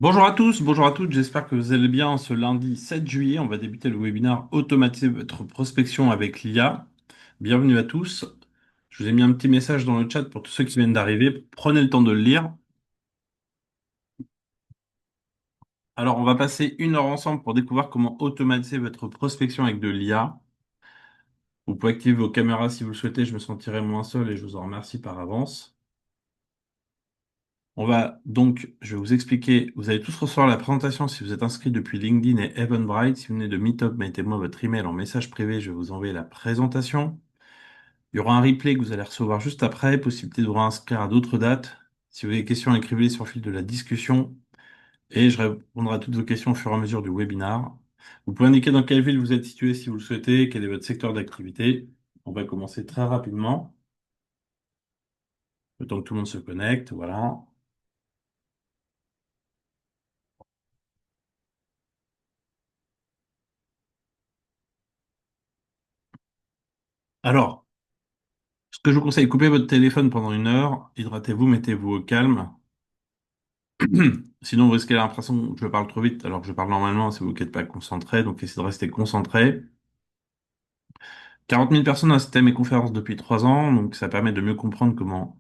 Bonjour à tous, bonjour à toutes, j'espère que vous allez bien. Ce lundi 7 juillet, on va débuter le webinaire Automatiser votre prospection avec l'IA. Bienvenue à tous. Je vous ai mis un petit message dans le chat pour tous ceux qui viennent d'arriver. Prenez le temps de le lire. Alors, on va passer 1 heure ensemble pour découvrir comment automatiser votre prospection avec de l'IA. Vous pouvez activer vos caméras si vous le souhaitez, je me sentirai moins seul et je vous en remercie par avance. Je vais vous expliquer, vous allez tous recevoir la présentation si vous êtes inscrit depuis LinkedIn et Eventbrite. Si vous venez de Meetup, mettez-moi votre email en message privé, je vais vous envoyer la présentation. Il y aura un replay que vous allez recevoir juste après, possibilité de vous réinscrire à d'autres dates. Si vous avez des questions, écrivez-les sur le fil de la discussion et je répondrai à toutes vos questions au fur et à mesure du webinar. Vous pouvez indiquer dans quelle ville vous êtes situé si vous le souhaitez, quel est votre secteur d'activité. On va commencer très rapidement, le temps que tout le monde se connecte, voilà. Alors, ce que je vous conseille, coupez votre téléphone pendant 1 heure, hydratez-vous, mettez-vous au calme. Sinon, vous risquez l'impression que je parle trop vite alors que je parle normalement si vous n'êtes pas concentré, donc essayez de rester concentré. 40 000 personnes assistent à mes conférences depuis 3 ans, donc ça permet de mieux comprendre comment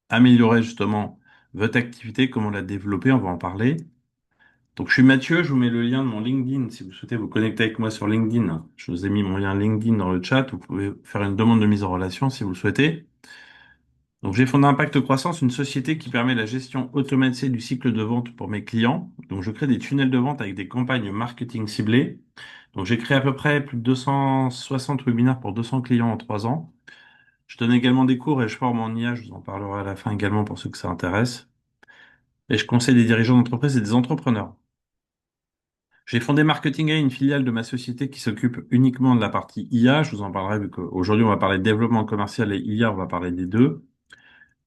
améliorer justement votre activité, comment la développer, on va en parler. Donc je suis Mathieu, je vous mets le lien de mon LinkedIn si vous souhaitez vous connecter avec moi sur LinkedIn. Je vous ai mis mon lien LinkedIn dans le chat, vous pouvez faire une demande de mise en relation si vous le souhaitez. Donc j'ai fondé Impact Croissance, une société qui permet la gestion automatisée du cycle de vente pour mes clients. Donc je crée des tunnels de vente avec des campagnes marketing ciblées. Donc j'ai créé à peu près plus de 260 webinaires pour 200 clients en 3 ans. Je donne également des cours et je forme en IA, je vous en parlerai à la fin également pour ceux que ça intéresse. Et je conseille des dirigeants d'entreprise et des entrepreneurs. J'ai fondé Marketing AI, une filiale de ma société qui s'occupe uniquement de la partie IA. Je vous en parlerai vu qu'aujourd'hui on va parler de développement commercial et IA, on va parler des deux.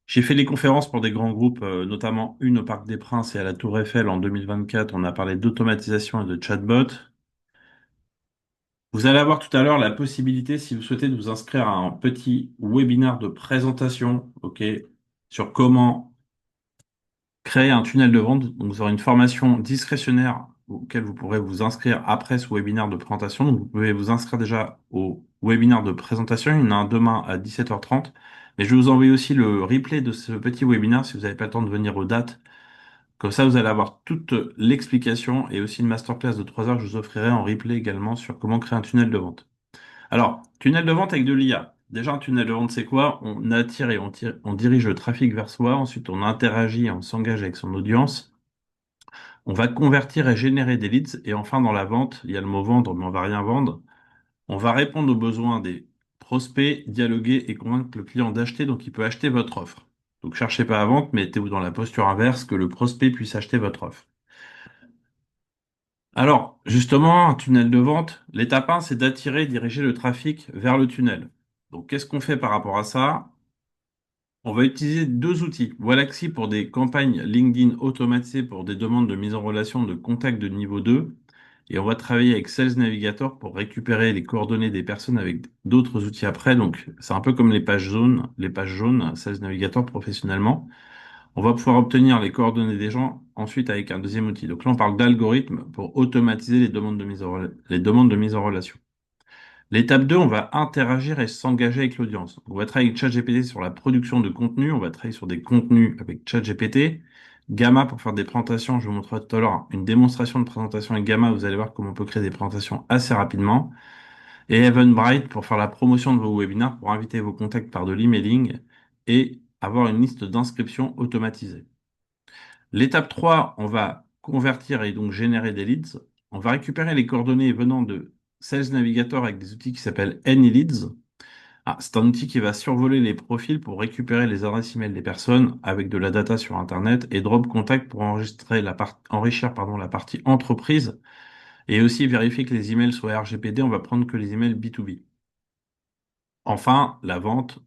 J'ai fait des conférences pour des grands groupes, notamment une au Parc des Princes et à la Tour Eiffel en 2024. On a parlé d'automatisation et de chatbot. Vous allez avoir tout à l'heure la possibilité, si vous souhaitez, de vous inscrire à un petit webinaire de présentation, ok, sur comment créer un tunnel de vente. Donc, vous aurez une formation discrétionnaire auquel vous pourrez vous inscrire après ce webinaire de présentation. Donc, vous pouvez vous inscrire déjà au webinaire de présentation. Il y en a un demain à 17h30. Mais je vais vous envoyer aussi le replay de ce petit webinaire si vous n'avez pas le temps de venir aux dates. Comme ça, vous allez avoir toute l'explication et aussi une masterclass de 3 heures que je vous offrirai en replay également sur comment créer un tunnel de vente. Alors, tunnel de vente avec de l'IA. Déjà, un tunnel de vente, c'est quoi? On attire et on dirige le trafic vers soi. Ensuite, on interagit et on s'engage avec son audience. On va convertir et générer des leads. Et enfin, dans la vente, il y a le mot vendre, mais on va rien vendre. On va répondre aux besoins des prospects, dialoguer et convaincre le client d'acheter, donc il peut acheter votre offre. Donc, cherchez pas à vendre, mettez-vous dans la posture inverse, que le prospect puisse acheter votre offre. Alors, justement, un tunnel de vente, l'étape 1, c'est d'attirer et diriger le trafic vers le tunnel. Donc, qu'est-ce qu'on fait par rapport à ça? On va utiliser deux outils. Wallaxy pour des campagnes LinkedIn automatisées pour des demandes de mise en relation de contact de niveau 2. Et on va travailler avec Sales Navigator pour récupérer les coordonnées des personnes avec d'autres outils après. Donc, c'est un peu comme les pages jaunes, Sales Navigator professionnellement. On va pouvoir obtenir les coordonnées des gens ensuite avec un deuxième outil. Donc là, on parle d'algorithme pour automatiser les demandes de mise en relation. L'étape 2, on va interagir et s'engager avec l'audience. On va travailler avec ChatGPT sur la production de contenu. On va travailler sur des contenus avec ChatGPT. Gamma pour faire des présentations. Je vous montrerai tout à l'heure une démonstration de présentation avec Gamma. Vous allez voir comment on peut créer des présentations assez rapidement. Et Eventbrite pour faire la promotion de vos webinaires, pour inviter vos contacts par de l'emailing et avoir une liste d'inscriptions automatisée. L'étape 3, on va convertir et donc générer des leads. On va récupérer les coordonnées venant de Sales Navigator avec des outils qui s'appellent AnyLeads. Ah, c'est un outil qui va survoler les profils pour récupérer les adresses email des personnes avec de la data sur Internet et Drop Contact pour enrichir la partie entreprise et aussi vérifier que les emails soient RGPD. On va prendre que les emails B2B. Enfin, la vente.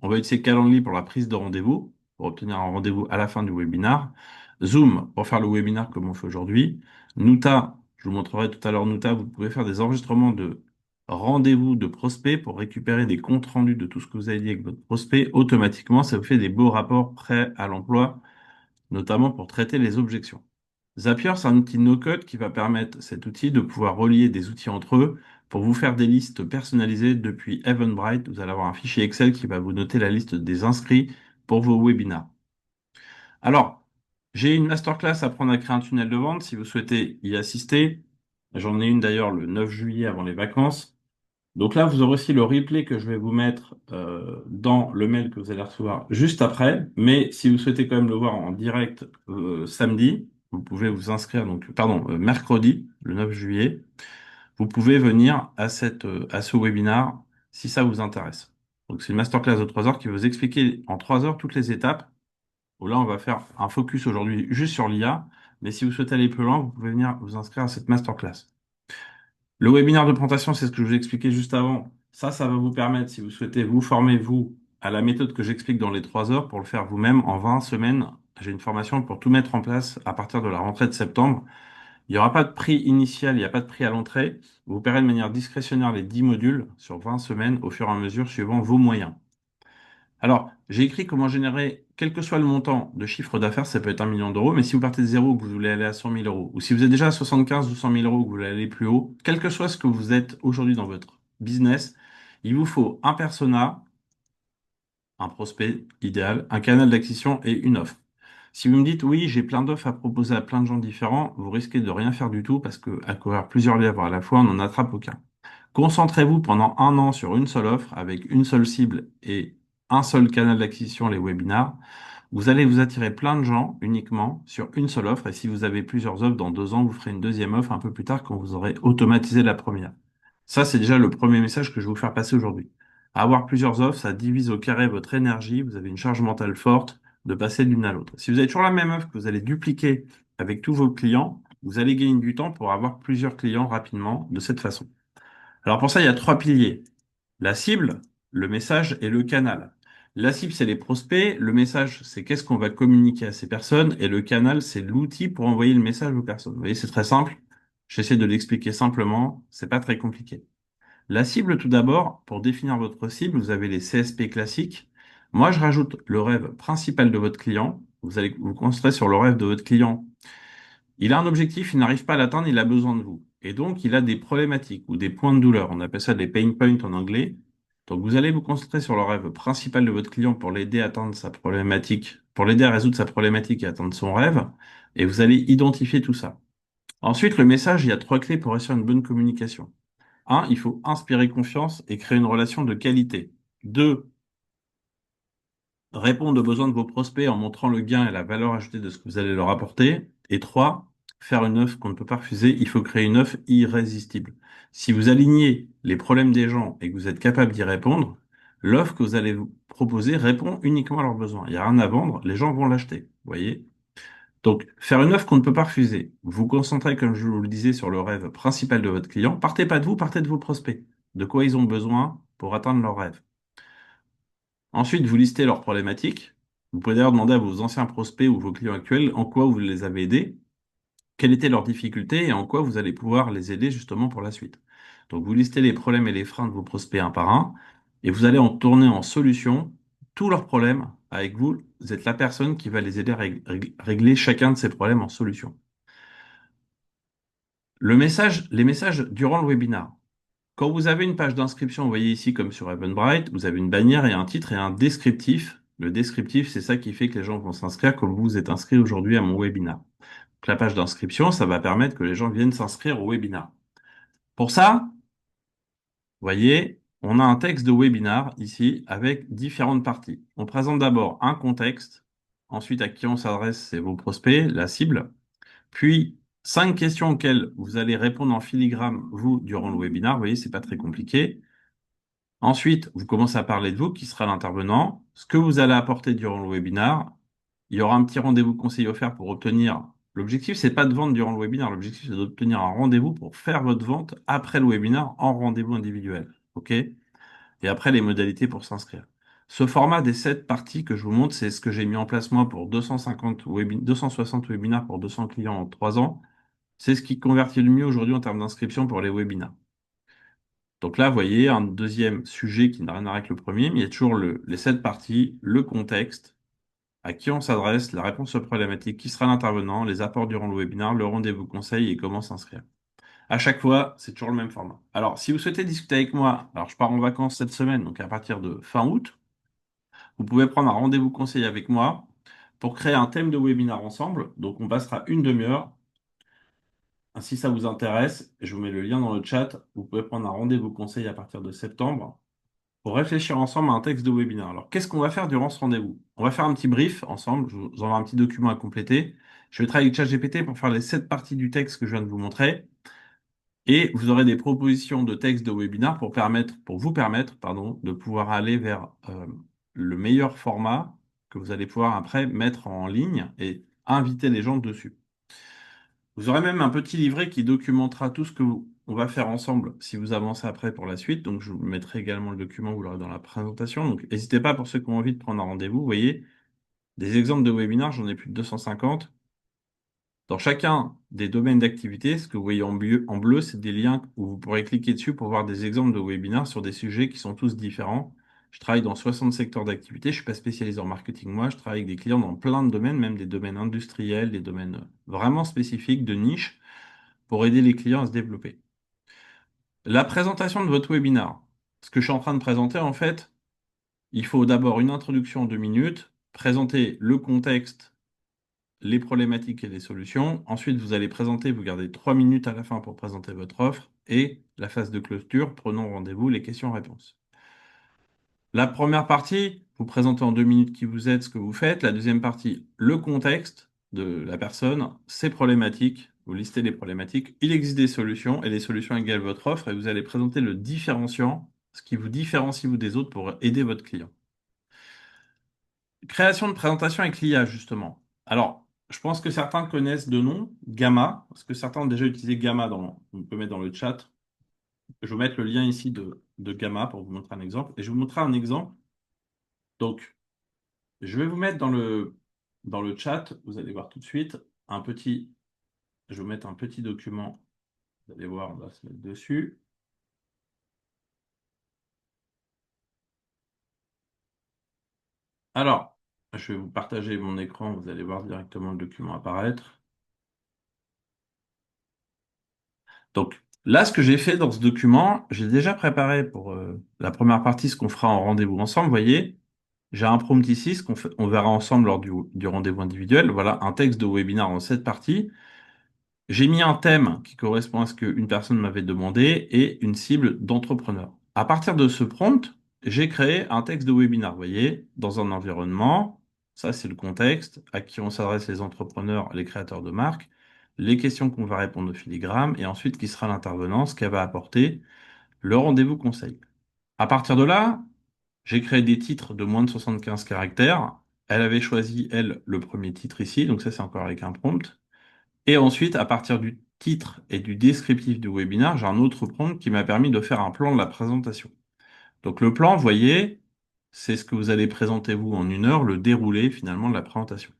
On va utiliser Calendly pour la prise de rendez-vous, pour obtenir un rendez-vous à la fin du webinaire. Zoom pour faire le webinaire comme on fait aujourd'hui. Nuta, je vous montrerai tout à l'heure Nuta, vous pouvez faire des enregistrements de rendez-vous de prospects pour récupérer des comptes rendus de tout ce que vous avez dit avec votre prospect. Automatiquement, ça vous fait des beaux rapports prêts à l'emploi, notamment pour traiter les objections. Zapier, c'est un outil no-code qui va permettre cet outil de pouvoir relier des outils entre eux pour vous faire des listes personnalisées depuis Eventbrite. Vous allez avoir un fichier Excel qui va vous noter la liste des inscrits pour vos webinars. Alors, j'ai une masterclass Apprendre à créer un tunnel de vente si vous souhaitez y assister. J'en ai une d'ailleurs le 9 juillet avant les vacances. Donc là, vous aurez aussi le replay que je vais vous mettre dans le mail que vous allez recevoir juste après. Mais si vous souhaitez quand même le voir en direct samedi, vous pouvez vous inscrire, donc, pardon, mercredi, le 9 juillet. Vous pouvez venir à ce webinar si ça vous intéresse. Donc c'est une masterclass de 3 heures qui va vous expliquer en 3 heures toutes les étapes. Bon, là, on va faire un focus aujourd'hui juste sur l'IA. Mais si vous souhaitez aller plus loin, vous pouvez venir vous inscrire à cette masterclass. Le webinaire de présentation, c'est ce que je vous ai expliqué juste avant. Ça va vous permettre, si vous souhaitez vous former, vous, à la méthode que j'explique dans les 3 heures pour le faire vous-même en 20 semaines. J'ai une formation pour tout mettre en place à partir de la rentrée de septembre. Il n'y aura pas de prix initial, il n'y a pas de prix à l'entrée. Vous paierez de manière discrétionnaire les 10 modules sur 20 semaines au fur et à mesure suivant vos moyens. Alors, j'ai écrit comment générer, quel que soit le montant de chiffre d'affaires, ça peut être 1 million d'euros, mais si vous partez de zéro, que vous voulez aller à 100 000 euros, ou si vous êtes déjà à 75 ou 100 000 euros, que vous voulez aller plus haut, quel que soit ce que vous êtes aujourd'hui dans votre business, il vous faut un persona, un prospect idéal, un canal d'acquisition et une offre. Si vous me dites, oui, j'ai plein d'offres à proposer à plein de gens différents, vous risquez de rien faire du tout parce que à courir plusieurs lèvres à la fois, on n'en attrape aucun. Concentrez-vous pendant 1 an sur une seule offre avec une seule cible et un seul canal d'acquisition, les webinars. Vous allez vous attirer plein de gens uniquement sur une seule offre. Et si vous avez plusieurs offres, dans 2 ans, vous ferez une deuxième offre un peu plus tard quand vous aurez automatisé la première. Ça, c'est déjà le premier message que je vais vous faire passer aujourd'hui. Avoir plusieurs offres, ça divise au carré votre énergie. Vous avez une charge mentale forte de passer d'une à l'autre. Si vous avez toujours la même offre que vous allez dupliquer avec tous vos clients, vous allez gagner du temps pour avoir plusieurs clients rapidement de cette façon. Alors pour ça, il y a 3 piliers. La cible, le message et le canal. La cible, c'est les prospects. Le message, c'est qu'est-ce qu'on va communiquer à ces personnes. Et le canal, c'est l'outil pour envoyer le message aux personnes. Vous voyez, c'est très simple. J'essaie de l'expliquer simplement. C'est pas très compliqué. La cible, tout d'abord, pour définir votre cible, vous avez les CSP classiques. Moi, je rajoute le rêve principal de votre client. Vous allez vous concentrer sur le rêve de votre client. Il a un objectif, il n'arrive pas à l'atteindre, il a besoin de vous. Et donc, il a des problématiques ou des points de douleur. On appelle ça des pain points en anglais. Donc, vous allez vous concentrer sur le rêve principal de votre client pour l'aider à atteindre sa problématique, pour l'aider à résoudre sa problématique et atteindre son rêve. Et vous allez identifier tout ça. Ensuite, le message, il y a 3 clés pour réussir une bonne communication. Un, il faut inspirer confiance et créer une relation de qualité. Deux, répondre aux besoins de vos prospects en montrant le gain et la valeur ajoutée de ce que vous allez leur apporter. Et trois, faire une offre qu'on ne peut pas refuser. Il faut créer une offre irrésistible. Si vous alignez les problèmes des gens et que vous êtes capable d'y répondre, l'offre que vous allez vous proposer répond uniquement à leurs besoins. Il n'y a rien à vendre, les gens vont l'acheter. Vous voyez? Donc, faire une offre qu'on ne peut pas refuser. Vous concentrez, comme je vous le disais, sur le rêve principal de votre client. Partez pas de vous, partez de vos prospects. De quoi ils ont besoin pour atteindre leur rêve. Ensuite, vous listez leurs problématiques. Vous pouvez d'ailleurs demander à vos anciens prospects ou vos clients actuels en quoi vous les avez aidés, quelles étaient leurs difficultés et en quoi vous allez pouvoir les aider justement pour la suite. Donc, vous listez les problèmes et les freins de vos prospects un par un et vous allez en tourner en solution tous leurs problèmes avec vous. Vous êtes la personne qui va les aider à régler chacun de ces problèmes en solution. Les messages durant le webinaire. Quand vous avez une page d'inscription, vous voyez ici comme sur Eventbrite, vous avez une bannière et un titre et un descriptif. Le descriptif, c'est ça qui fait que les gens vont s'inscrire comme vous êtes inscrit aujourd'hui à mon webinaire. Donc, la page d'inscription, ça va permettre que les gens viennent s'inscrire au webinaire. Pour ça, vous voyez, on a un texte de webinaire ici avec différentes parties. On présente d'abord un contexte, ensuite à qui on s'adresse, c'est vos prospects, la cible, puis 5 questions auxquelles vous allez répondre en filigrane, vous, durant le webinaire. Vous voyez, c'est pas très compliqué. Ensuite, vous commencez à parler de vous, qui sera l'intervenant, ce que vous allez apporter durant le webinaire. Il y aura un petit rendez-vous conseil offert pour obtenir. L'objectif, c'est pas de vendre durant le webinaire. L'objectif, c'est d'obtenir un rendez-vous pour faire votre vente après le webinaire en rendez-vous individuel. OK? Et après, les modalités pour s'inscrire. Ce format des 7 parties que je vous montre, c'est ce que j'ai mis en place moi pour 260 webinaires pour 200 clients en 3 ans. C'est ce qui convertit le mieux aujourd'hui en termes d'inscription pour les webinaires. Donc là, vous voyez, un deuxième sujet qui n'a rien à voir avec le premier, mais il y a toujours les 7 parties, le contexte, à qui on s'adresse, la réponse aux problématiques, qui sera l'intervenant, les apports durant le webinaire, le rendez-vous conseil et comment s'inscrire. À chaque fois, c'est toujours le même format. Alors, si vous souhaitez discuter avec moi, alors je pars en vacances cette semaine, donc à partir de fin août, vous pouvez prendre un rendez-vous conseil avec moi pour créer un thème de webinaire ensemble. Donc, on passera une demi-heure. Si ça vous intéresse, je vous mets le lien dans le chat. Vous pouvez prendre un rendez-vous conseil à partir de septembre pour réfléchir ensemble à un texte de webinaire. Alors, qu'est-ce qu'on va faire durant ce rendez-vous? On va faire un petit brief ensemble. Je vous envoie un petit document à compléter. Je vais travailler avec ChatGPT pour faire les 7 parties du texte que je viens de vous montrer. Et vous aurez des propositions de textes de webinaire pour vous permettre, pardon, de pouvoir aller vers le meilleur format que vous allez pouvoir après mettre en ligne et inviter les gens dessus. Vous aurez même un petit livret qui documentera tout ce que on va faire ensemble si vous avancez après pour la suite. Donc, je vous mettrai également le document, vous l'aurez dans la présentation. Donc, n'hésitez pas pour ceux qui ont envie de prendre un rendez-vous. Vous voyez, des exemples de webinaires, j'en ai plus de 250. Dans chacun des domaines d'activité, ce que vous voyez en bleu, c'est des liens où vous pourrez cliquer dessus pour voir des exemples de webinaires sur des sujets qui sont tous différents. Je travaille dans 60 secteurs d'activité. Je suis pas spécialisé en marketing, moi. Je travaille avec des clients dans plein de domaines, même des domaines industriels, des domaines vraiment spécifiques, de niche, pour aider les clients à se développer. La présentation de votre webinaire. Ce que je suis en train de présenter, en fait, il faut d'abord une introduction en 2 minutes, présenter le contexte, les problématiques et les solutions. Ensuite, vous allez présenter, vous gardez 3 minutes à la fin pour présenter votre offre et la phase de clôture, prenons rendez-vous, les questions-réponses. La première partie, vous présentez en 2 minutes qui vous êtes, ce que vous faites. La deuxième partie, le contexte de la personne, ses problématiques. Vous listez les problématiques. Il existe des solutions et les solutions égalent votre offre et vous allez présenter le différenciant, ce qui vous différencie vous des autres pour aider votre client. Création de présentation avec l'IA, justement. Alors, je pense que certains connaissent de nom, Gamma. Est-ce que certains ont déjà utilisé Gamma on peut mettre dans le chat. Je vais vous mettre le lien ici de Gamma pour vous montrer un exemple. Et je vais vous montrer un exemple. Donc, je vais vous mettre dans le chat, vous allez voir tout de suite, je vais vous mettre un petit document. Vous allez voir, on va se mettre dessus. Alors, je vais vous partager mon écran, vous allez voir directement le document apparaître. Donc là, ce que j'ai fait dans ce document, j'ai déjà préparé pour la première partie ce qu'on fera en rendez-vous ensemble. Vous voyez, j'ai un prompt ici, on verra ensemble lors du rendez-vous individuel. Voilà, un texte de webinaire en 7 parties. J'ai mis un thème qui correspond à ce qu'une personne m'avait demandé et une cible d'entrepreneur. À partir de ce prompt, j'ai créé un texte de webinaire. Vous voyez, dans un environnement, ça c'est le contexte, à qui on s'adresse les entrepreneurs, les créateurs de marques, les questions qu'on va répondre au filigrane, et ensuite qui sera l'intervenant, ce qu'elle va apporter, le rendez-vous conseil. À partir de là, j'ai créé des titres de moins de 75 caractères. Elle avait choisi, elle, le premier titre ici, donc ça c'est encore avec un prompt. Et ensuite, à partir du titre et du descriptif du webinaire, j'ai un autre prompt qui m'a permis de faire un plan de la présentation. Donc le plan, vous voyez, c'est ce que vous allez présenter vous en 1 heure, le déroulé finalement de la présentation.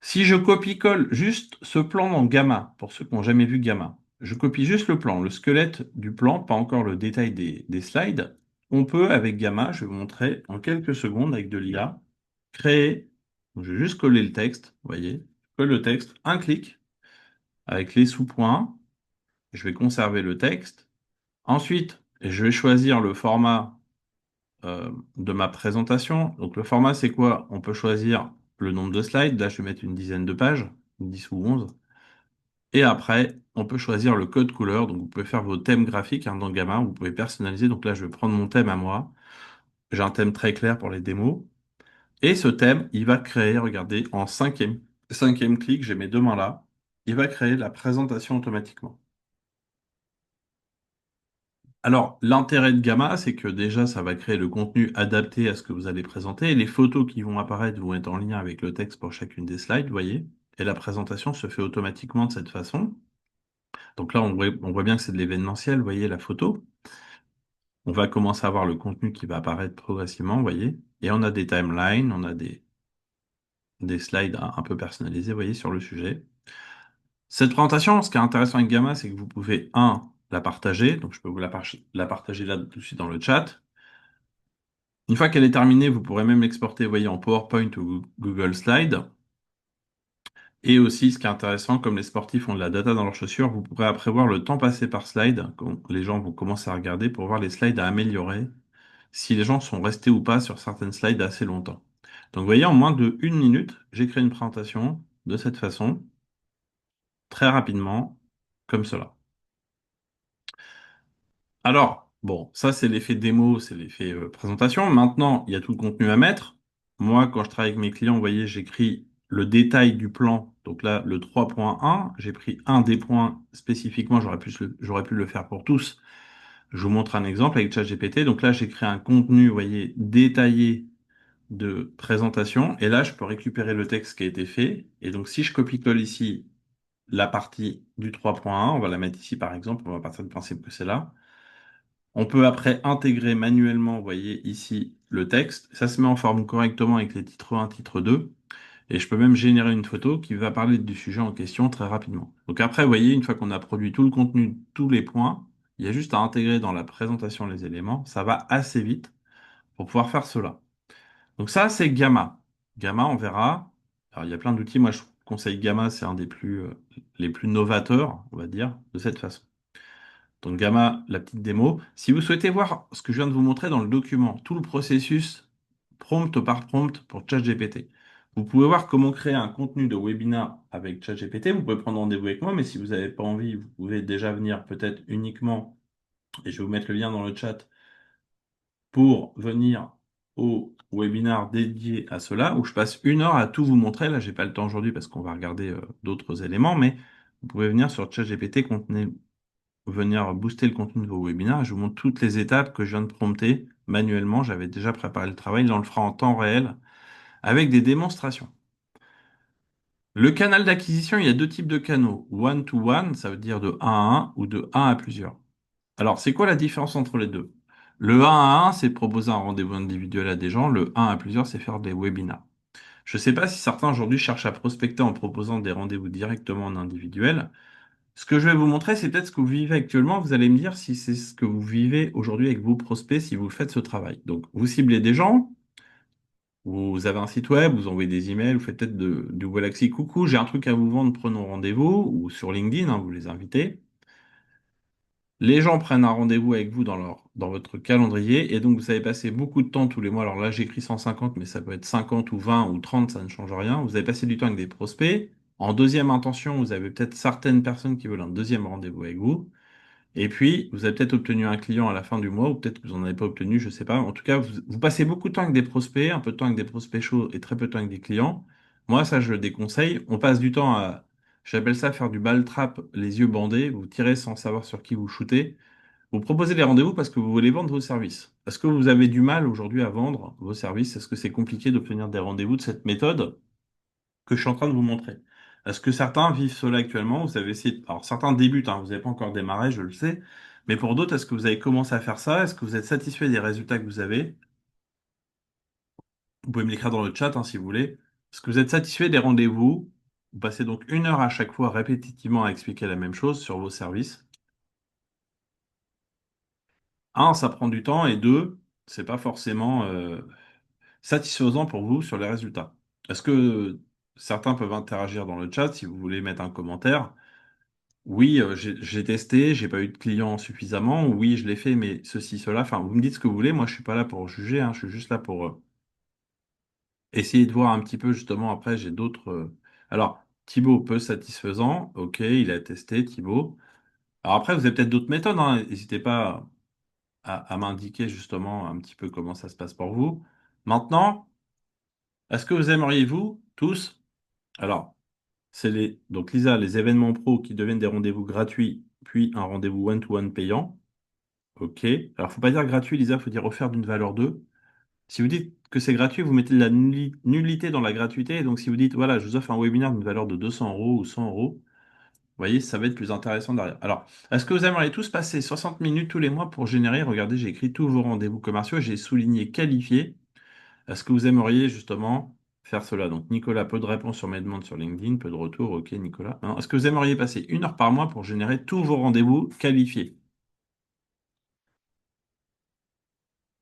Si je copie-colle juste ce plan dans Gamma, pour ceux qui n'ont jamais vu Gamma, je copie juste le plan, le squelette du plan, pas encore le détail des slides, on peut avec Gamma, je vais vous montrer en quelques secondes avec de l'IA, créer, donc je vais juste coller le texte, vous voyez, je colle le texte, un clic, avec les sous-points, je vais conserver le texte. Ensuite, je vais choisir le format de ma présentation. Donc le format, c'est quoi? On peut choisir le nombre de slides. Là, je vais mettre une dizaine de pages, 10 ou 11. Et après, on peut choisir le code couleur. Donc vous pouvez faire vos thèmes graphiques dans Gamma. Vous pouvez personnaliser. Donc là, je vais prendre mon thème à moi. J'ai un thème très clair pour les démos. Et ce thème, il va créer, regardez, en cinquième clic, j'ai mes 2 mains là. Il va créer la présentation automatiquement. Alors, l'intérêt de Gamma, c'est que déjà, ça va créer le contenu adapté à ce que vous allez présenter. Et les photos qui vont apparaître vont être en lien avec le texte pour chacune des slides, vous voyez. Et la présentation se fait automatiquement de cette façon. Donc là, on voit bien que c'est de l'événementiel, vous voyez la photo. On va commencer à voir le contenu qui va apparaître progressivement, vous voyez. Et on a des timelines, on a des slides un peu personnalisés, vous voyez, sur le sujet. Cette présentation, ce qui est intéressant avec Gamma, c'est que vous pouvez, la partager. Donc, je peux vous la partager là tout de suite dans le chat. Une fois qu'elle est terminée, vous pourrez même l'exporter, vous voyez, en PowerPoint ou Google Slide. Et aussi, ce qui est intéressant, comme les sportifs ont de la data dans leurs chaussures, vous pourrez après voir le temps passé par slide, quand les gens vont commencer à regarder pour voir les slides à améliorer, si les gens sont restés ou pas sur certaines slides assez longtemps. Donc, vous voyez, en moins de 1 minute, j'ai créé une présentation de cette façon, très rapidement, comme cela. Alors, bon, ça c'est l'effet démo, c'est l'effet présentation. Maintenant, il y a tout le contenu à mettre. Moi, quand je travaille avec mes clients, vous voyez, j'écris le détail du plan. Donc là, le 3.1, j'ai pris un des points spécifiquement, j'aurais pu le faire pour tous. Je vous montre un exemple avec ChatGPT. Donc là, j'ai créé un contenu, vous voyez, détaillé de présentation. Et là, je peux récupérer le texte qui a été fait. Et donc, si je copie-colle ici la partie du 3.1, on va la mettre ici par exemple, on va partir du principe que c'est là. On peut après intégrer manuellement, vous voyez ici, le texte. Ça se met en forme correctement avec les titres 1, titre 2. Et je peux même générer une photo qui va parler du sujet en question très rapidement. Donc après, vous voyez, une fois qu'on a produit tout le contenu, tous les points, il y a juste à intégrer dans la présentation les éléments. Ça va assez vite pour pouvoir faire cela. Donc ça, c'est Gamma. Gamma, on verra. Alors, il y a plein d'outils. Moi, je conseille Gamma, c'est un des les plus novateurs, on va dire, de cette façon. Donc Gamma, la petite démo. Si vous souhaitez voir ce que je viens de vous montrer dans le document, tout le processus prompt par prompt pour ChatGPT. Vous pouvez voir comment créer un contenu de webinar avec ChatGPT. Vous pouvez prendre rendez-vous avec moi, mais si vous n'avez pas envie, vous pouvez déjà venir peut-être uniquement, et je vais vous mettre le lien dans le chat, pour venir au webinar dédié à cela, où je passe 1 heure à tout vous montrer. Là, j'ai pas le temps aujourd'hui parce qu'on va regarder d'autres éléments, mais vous pouvez venir sur ChatGPT, venir booster le contenu de vos webinaires. Je vous montre toutes les étapes que je viens de prompter manuellement. J'avais déjà préparé le travail. Là, on le fera en temps réel avec des démonstrations. Le canal d'acquisition, il y a deux types de canaux. One-to-one, ça veut dire de 1 à 1 ou de 1 à plusieurs. Alors, c'est quoi la différence entre les deux? Le 1 à 1, c'est proposer un rendez-vous individuel à des gens. Le 1 à plusieurs, c'est faire des webinars. Je ne sais pas si certains aujourd'hui cherchent à prospecter en proposant des rendez-vous directement en individuel. Ce que je vais vous montrer, c'est peut-être ce que vous vivez actuellement. Vous allez me dire si c'est ce que vous vivez aujourd'hui avec vos prospects, si vous faites ce travail. Donc, vous ciblez des gens, vous avez un site web, vous envoyez des emails, vous faites peut-être du Galaxy. Coucou, j'ai un truc à vous vendre, prenons rendez-vous, ou sur LinkedIn, hein, vous les invitez. Les gens prennent un rendez-vous avec vous dans votre calendrier, et donc vous avez passé beaucoup de temps tous les mois. Alors là, j'écris 150, mais ça peut être 50 ou 20 ou 30, ça ne change rien. Vous avez passé du temps avec des prospects. En deuxième intention, vous avez peut-être certaines personnes qui veulent un deuxième rendez-vous avec vous. Et puis, vous avez peut-être obtenu un client à la fin du mois, ou peut-être que vous n'en avez pas obtenu, je ne sais pas. En tout cas, vous passez beaucoup de temps avec des prospects, un peu de temps avec des prospects chauds et très peu de temps avec des clients. Moi, ça, je le déconseille. On passe du temps j'appelle ça faire du ball trap, les yeux bandés. Vous tirez sans savoir sur qui vous shootez. Vous proposez des rendez-vous parce que vous voulez vendre vos services. Est-ce que vous avez du mal aujourd'hui à vendre vos services? Est-ce que c'est compliqué d'obtenir des rendez-vous de cette méthode que je suis en train de vous montrer? Est-ce que certains vivent cela actuellement? Vous avez essayé... Alors certains débutent, hein, vous n'avez pas encore démarré, je le sais. Mais pour d'autres, est-ce que vous avez commencé à faire ça? Est-ce que vous êtes satisfait des résultats que vous avez? Vous pouvez me l'écrire dans le chat, hein, si vous voulez. Est-ce que vous êtes satisfait des rendez-vous? Vous passez donc 1 heure à chaque fois répétitivement à expliquer la même chose sur vos services. Un, ça prend du temps et deux, c'est pas forcément satisfaisant pour vous sur les résultats. Est-ce que certains peuvent interagir dans le chat si vous voulez mettre un commentaire? Oui, j'ai testé, j'ai pas eu de clients suffisamment. Oui, je l'ai fait, mais ceci, cela. Enfin, vous me dites ce que vous voulez. Moi, je suis pas là pour juger, hein, je suis juste là pour essayer de voir un petit peu justement. Après, j'ai d'autres. Alors, Thibaut, peu satisfaisant. Ok, il a testé, Thibaut. Alors après, vous avez peut-être d'autres méthodes, hein. N'hésitez pas à m'indiquer justement un petit peu comment ça se passe pour vous. Maintenant, est-ce que vous aimeriez, vous, tous, alors, donc Lisa, les événements pro qui deviennent des rendez-vous gratuits, puis un rendez-vous one-to-one payant. OK. Alors, faut pas dire gratuit, Lisa, faut dire offert d'une valeur 2. Si vous dites que c'est gratuit, vous mettez de la nullité dans la gratuité. Et donc, si vous dites, voilà, je vous offre un webinaire d'une valeur de 200 euros ou 100 euros, vous voyez, ça va être plus intéressant derrière. Alors, est-ce que vous aimeriez tous passer 60 minutes tous les mois pour générer, regardez, j'ai écrit tous vos rendez-vous commerciaux, j'ai souligné qualifié. Est-ce que vous aimeriez justement faire cela? Donc, Nicolas, peu de réponses sur mes demandes sur LinkedIn, peu de retours. OK, Nicolas. Non. Est-ce que vous aimeriez passer 1 heure par mois pour générer tous vos rendez-vous qualifiés?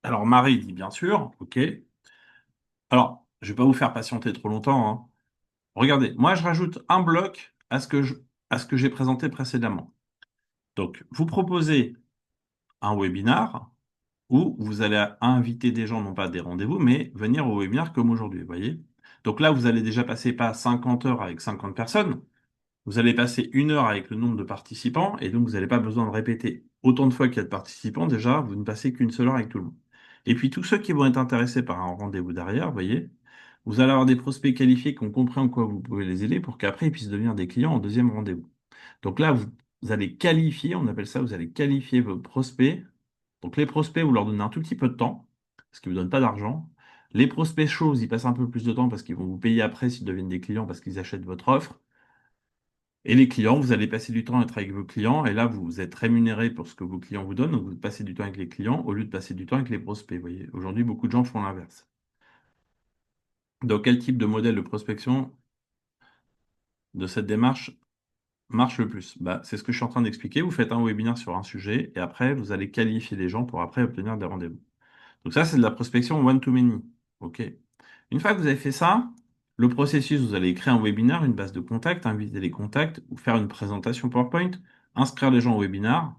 Alors, Marie dit bien sûr, OK. Alors, je vais pas vous faire patienter trop longtemps, hein. Regardez, moi, je rajoute un bloc à ce que j'ai présenté précédemment. Donc, vous proposez un webinar où vous allez inviter des gens, non pas à des rendez-vous, mais venir au webinaire comme aujourd'hui, vous voyez. Donc là, vous allez déjà passer pas 50 heures avec 50 personnes, vous allez passer 1 heure avec le nombre de participants, et donc vous n'avez pas besoin de répéter autant de fois qu'il y a de participants. Déjà, vous ne passez qu'une seule heure avec tout le monde. Et puis tous ceux qui vont être intéressés par un rendez-vous derrière, vous voyez, vous allez avoir des prospects qualifiés qui ont compris en quoi vous pouvez les aider pour qu'après ils puissent devenir des clients en deuxième rendez-vous. Donc là, vous allez qualifier, on appelle ça, vous allez qualifier vos prospects. Donc les prospects, vous leur donnez un tout petit peu de temps, parce qu'ils ne vous donnent pas d'argent. Les prospects chauds, ils passent un peu plus de temps parce qu'ils vont vous payer après s'ils deviennent des clients parce qu'ils achètent votre offre. Et les clients, vous allez passer du temps à être avec vos clients, et là, vous êtes rémunéré pour ce que vos clients vous donnent, donc vous passez du temps avec les clients au lieu de passer du temps avec les prospects. Vous voyez, aujourd'hui, beaucoup de gens font l'inverse. Donc, quel type de modèle de prospection de cette démarche marche le plus? Bah, c'est ce que je suis en train d'expliquer. Vous faites un webinaire sur un sujet, et après, vous allez qualifier les gens pour après obtenir des rendez-vous. Donc ça, c'est de la prospection one-to-many. OK. Une fois que vous avez fait ça, le processus, vous allez créer un webinaire, une base de contacts, inviter les contacts, ou faire une présentation PowerPoint, inscrire les gens au webinaire.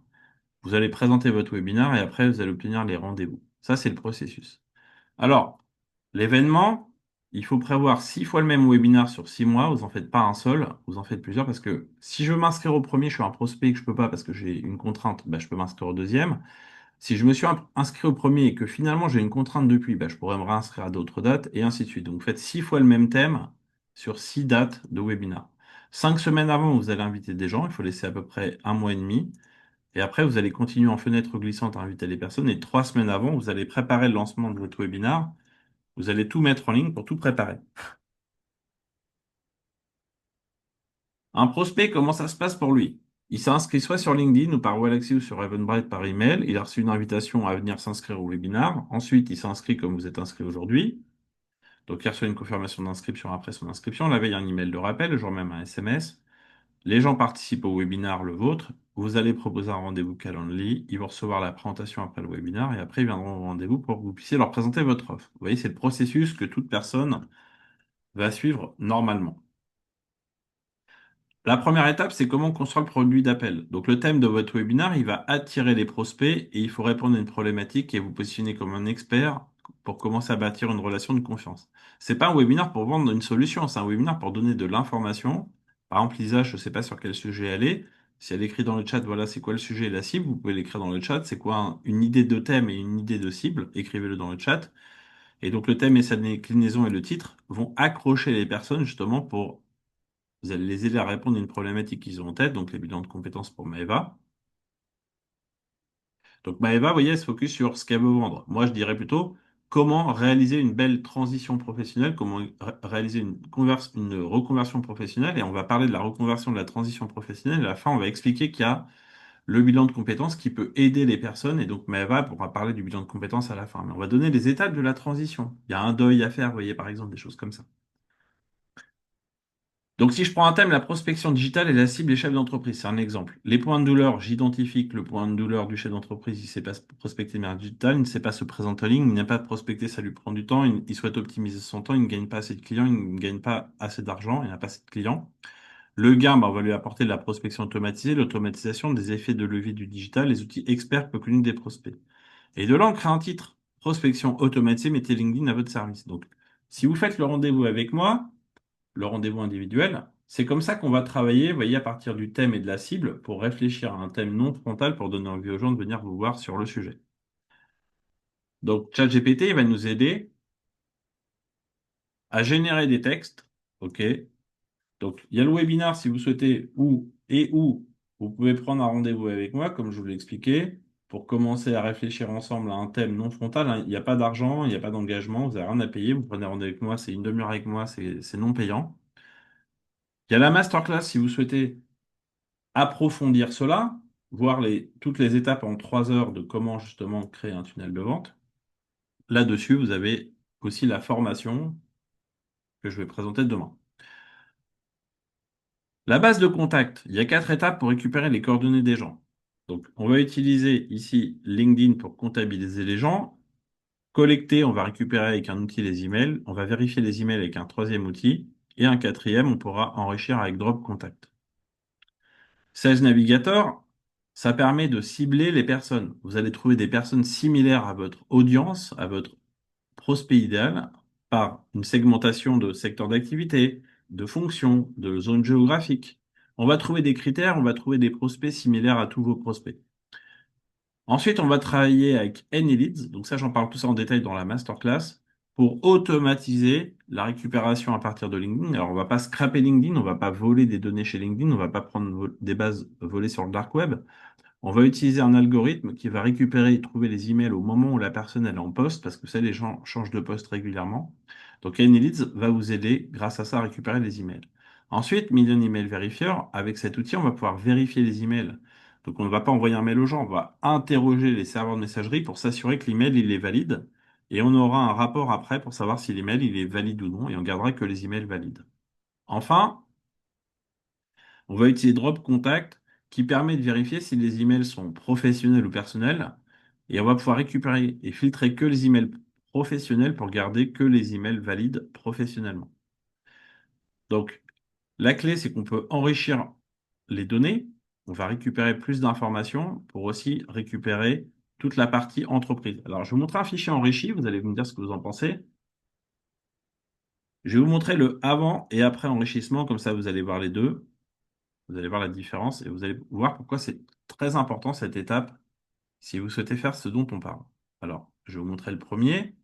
Vous allez présenter votre webinaire et après, vous allez obtenir les rendez-vous. Ça, c'est le processus. Alors, l'événement, il faut prévoir 6 fois le même webinaire sur 6 mois. Vous en faites pas un seul, vous en faites plusieurs parce que si je veux m'inscrire au premier, je suis un prospect et que je peux pas parce que j'ai une contrainte, bah, je peux m'inscrire au deuxième. Si je me suis inscrit au premier et que finalement j'ai une contrainte depuis, bah, je pourrais me réinscrire à d'autres dates et ainsi de suite. Donc, faites 6 fois le même thème sur 6 dates de webinaire. 5 semaines avant, vous allez inviter des gens. Il faut laisser à peu près un mois et demi. Et après, vous allez continuer en fenêtre glissante à inviter les personnes. Et 3 semaines avant, vous allez préparer le lancement de votre webinaire. Vous allez tout mettre en ligne pour tout préparer. Un prospect, comment ça se passe pour lui? Il s'est inscrit soit sur LinkedIn ou par Walaxy ou sur Eventbrite par email. Il a reçu une invitation à venir s'inscrire au webinaire. Ensuite, il s'est inscrit comme vous êtes inscrit aujourd'hui. Donc, il reçoit une confirmation d'inscription après son inscription. La veille, un email de rappel, le jour même un SMS. Les gens participent au webinaire, le vôtre. Vous allez proposer un rendez-vous Calendly. Ils vont recevoir la présentation après le webinaire et après, ils viendront au rendez-vous pour que vous puissiez leur présenter votre offre. Vous voyez, c'est le processus que toute personne va suivre normalement. La première étape, c'est comment construire le produit d'appel. Donc, le thème de votre webinaire, il va attirer les prospects et il faut répondre à une problématique et vous positionner comme un expert pour commencer à bâtir une relation de confiance. C'est pas un webinaire pour vendre une solution, c'est un webinaire pour donner de l'information. Par exemple, Lisa, je ne sais pas sur quel sujet elle est. Si elle écrit dans le chat, voilà, c'est quoi le sujet et la cible, vous pouvez l'écrire dans le chat. C'est quoi une idée de thème et une idée de cible? Écrivez-le dans le chat. Et donc, le thème et sa déclinaison et le titre vont accrocher les personnes justement pour vous allez les aider à répondre à une problématique qu'ils ont en tête, donc les bilans de compétences pour Maëva. Donc Maëva, vous voyez, elle se focus sur ce qu'elle veut vendre. Moi, je dirais plutôt comment réaliser une belle transition professionnelle, comment réaliser une reconversion professionnelle. Et on va parler de la reconversion de la transition professionnelle. Et à la fin, on va expliquer qu'il y a le bilan de compétences qui peut aider les personnes. Et donc Maëva pourra parler du bilan de compétences à la fin. Mais on va donner les étapes de la transition. Il y a un deuil à faire, vous voyez, par exemple, des choses comme ça. Donc, si je prends un thème, la prospection digitale et la cible des chefs d'entreprise, c'est un exemple. Les points de douleur, j'identifie que le point de douleur du chef d'entreprise, il ne sait pas se prospecter de manière digitale, il ne sait pas se présenter en ligne, il n'a pas de prospecter, ça lui prend du temps, il souhaite optimiser son temps, il ne gagne pas assez de clients, il ne gagne pas assez d'argent, il n'a pas assez de clients. Le gain, bah, on va lui apporter de la prospection automatisée, l'automatisation des effets de levier du digital, les outils experts pour connus des prospects. Et de là, on crée un titre. Prospection automatisée, mettez LinkedIn à votre service. Donc, si vous faites le rendez-vous avec moi, le rendez-vous individuel. C'est comme ça qu'on va travailler, vous voyez, à partir du thème et de la cible pour réfléchir à un thème non frontal pour donner envie aux gens de venir vous voir sur le sujet. Donc, ChatGPT, il va nous aider à générer des textes. OK. Donc, il y a le webinaire si vous souhaitez où vous pouvez prendre un rendez-vous avec moi, comme je vous l'ai expliqué, pour commencer à réfléchir ensemble à un thème non frontal, hein. Il n'y a pas d'argent, il n'y a pas d'engagement, vous n'avez rien à payer. Vous prenez rendez-vous avec moi, c'est une demi-heure avec moi, c'est non payant. Il y a la masterclass si vous souhaitez approfondir cela, voir toutes les étapes en 3 heures de comment justement créer un tunnel de vente. Là-dessus, vous avez aussi la formation que je vais présenter demain. La base de contact, il y a 4 étapes pour récupérer les coordonnées des gens. Donc, on va utiliser ici LinkedIn pour comptabiliser les gens. Collecter, on va récupérer avec un outil les emails. On va vérifier les emails avec un troisième outil. Et un quatrième, on pourra enrichir avec Drop Contact. Sales Navigator, ça permet de cibler les personnes. Vous allez trouver des personnes similaires à votre audience, à votre prospect idéal, par une segmentation de secteur d'activité, de fonction, de zone géographique. On va trouver des critères, on va trouver des prospects similaires à tous vos prospects. Ensuite, on va travailler avec AnyLeads. Donc ça, j'en parle tout ça en détail dans la masterclass pour automatiser la récupération à partir de LinkedIn. Alors, on va pas scraper LinkedIn, on va pas voler des données chez LinkedIn, on va pas prendre des bases volées sur le dark web. On va utiliser un algorithme qui va récupérer et trouver les emails au moment où la personne elle est en poste, parce que ça, les gens changent de poste régulièrement. Donc, AnyLeads va vous aider, grâce à ça, à récupérer les emails. Ensuite, Million Email Verifier, avec cet outil, on va pouvoir vérifier les emails. Donc, on ne va pas envoyer un mail aux gens, on va interroger les serveurs de messagerie pour s'assurer que l'email, il est valide. Et on aura un rapport après pour savoir si l'email, il est valide ou non, et on gardera que les emails valides. Enfin, on va utiliser Drop Contact qui permet de vérifier si les emails sont professionnels ou personnels. Et on va pouvoir récupérer et filtrer que les emails professionnels pour garder que les emails valides professionnellement. Donc, la clé, c'est qu'on peut enrichir les données. On va récupérer plus d'informations pour aussi récupérer toute la partie entreprise. Alors, je vais vous montrer un fichier enrichi. Vous allez me dire ce que vous en pensez. Je vais vous montrer le avant et après enrichissement. Comme ça, vous allez voir les deux. Vous allez voir la différence et vous allez voir pourquoi c'est très important cette étape si vous souhaitez faire ce dont on parle. Alors, je vais vous montrer le premier.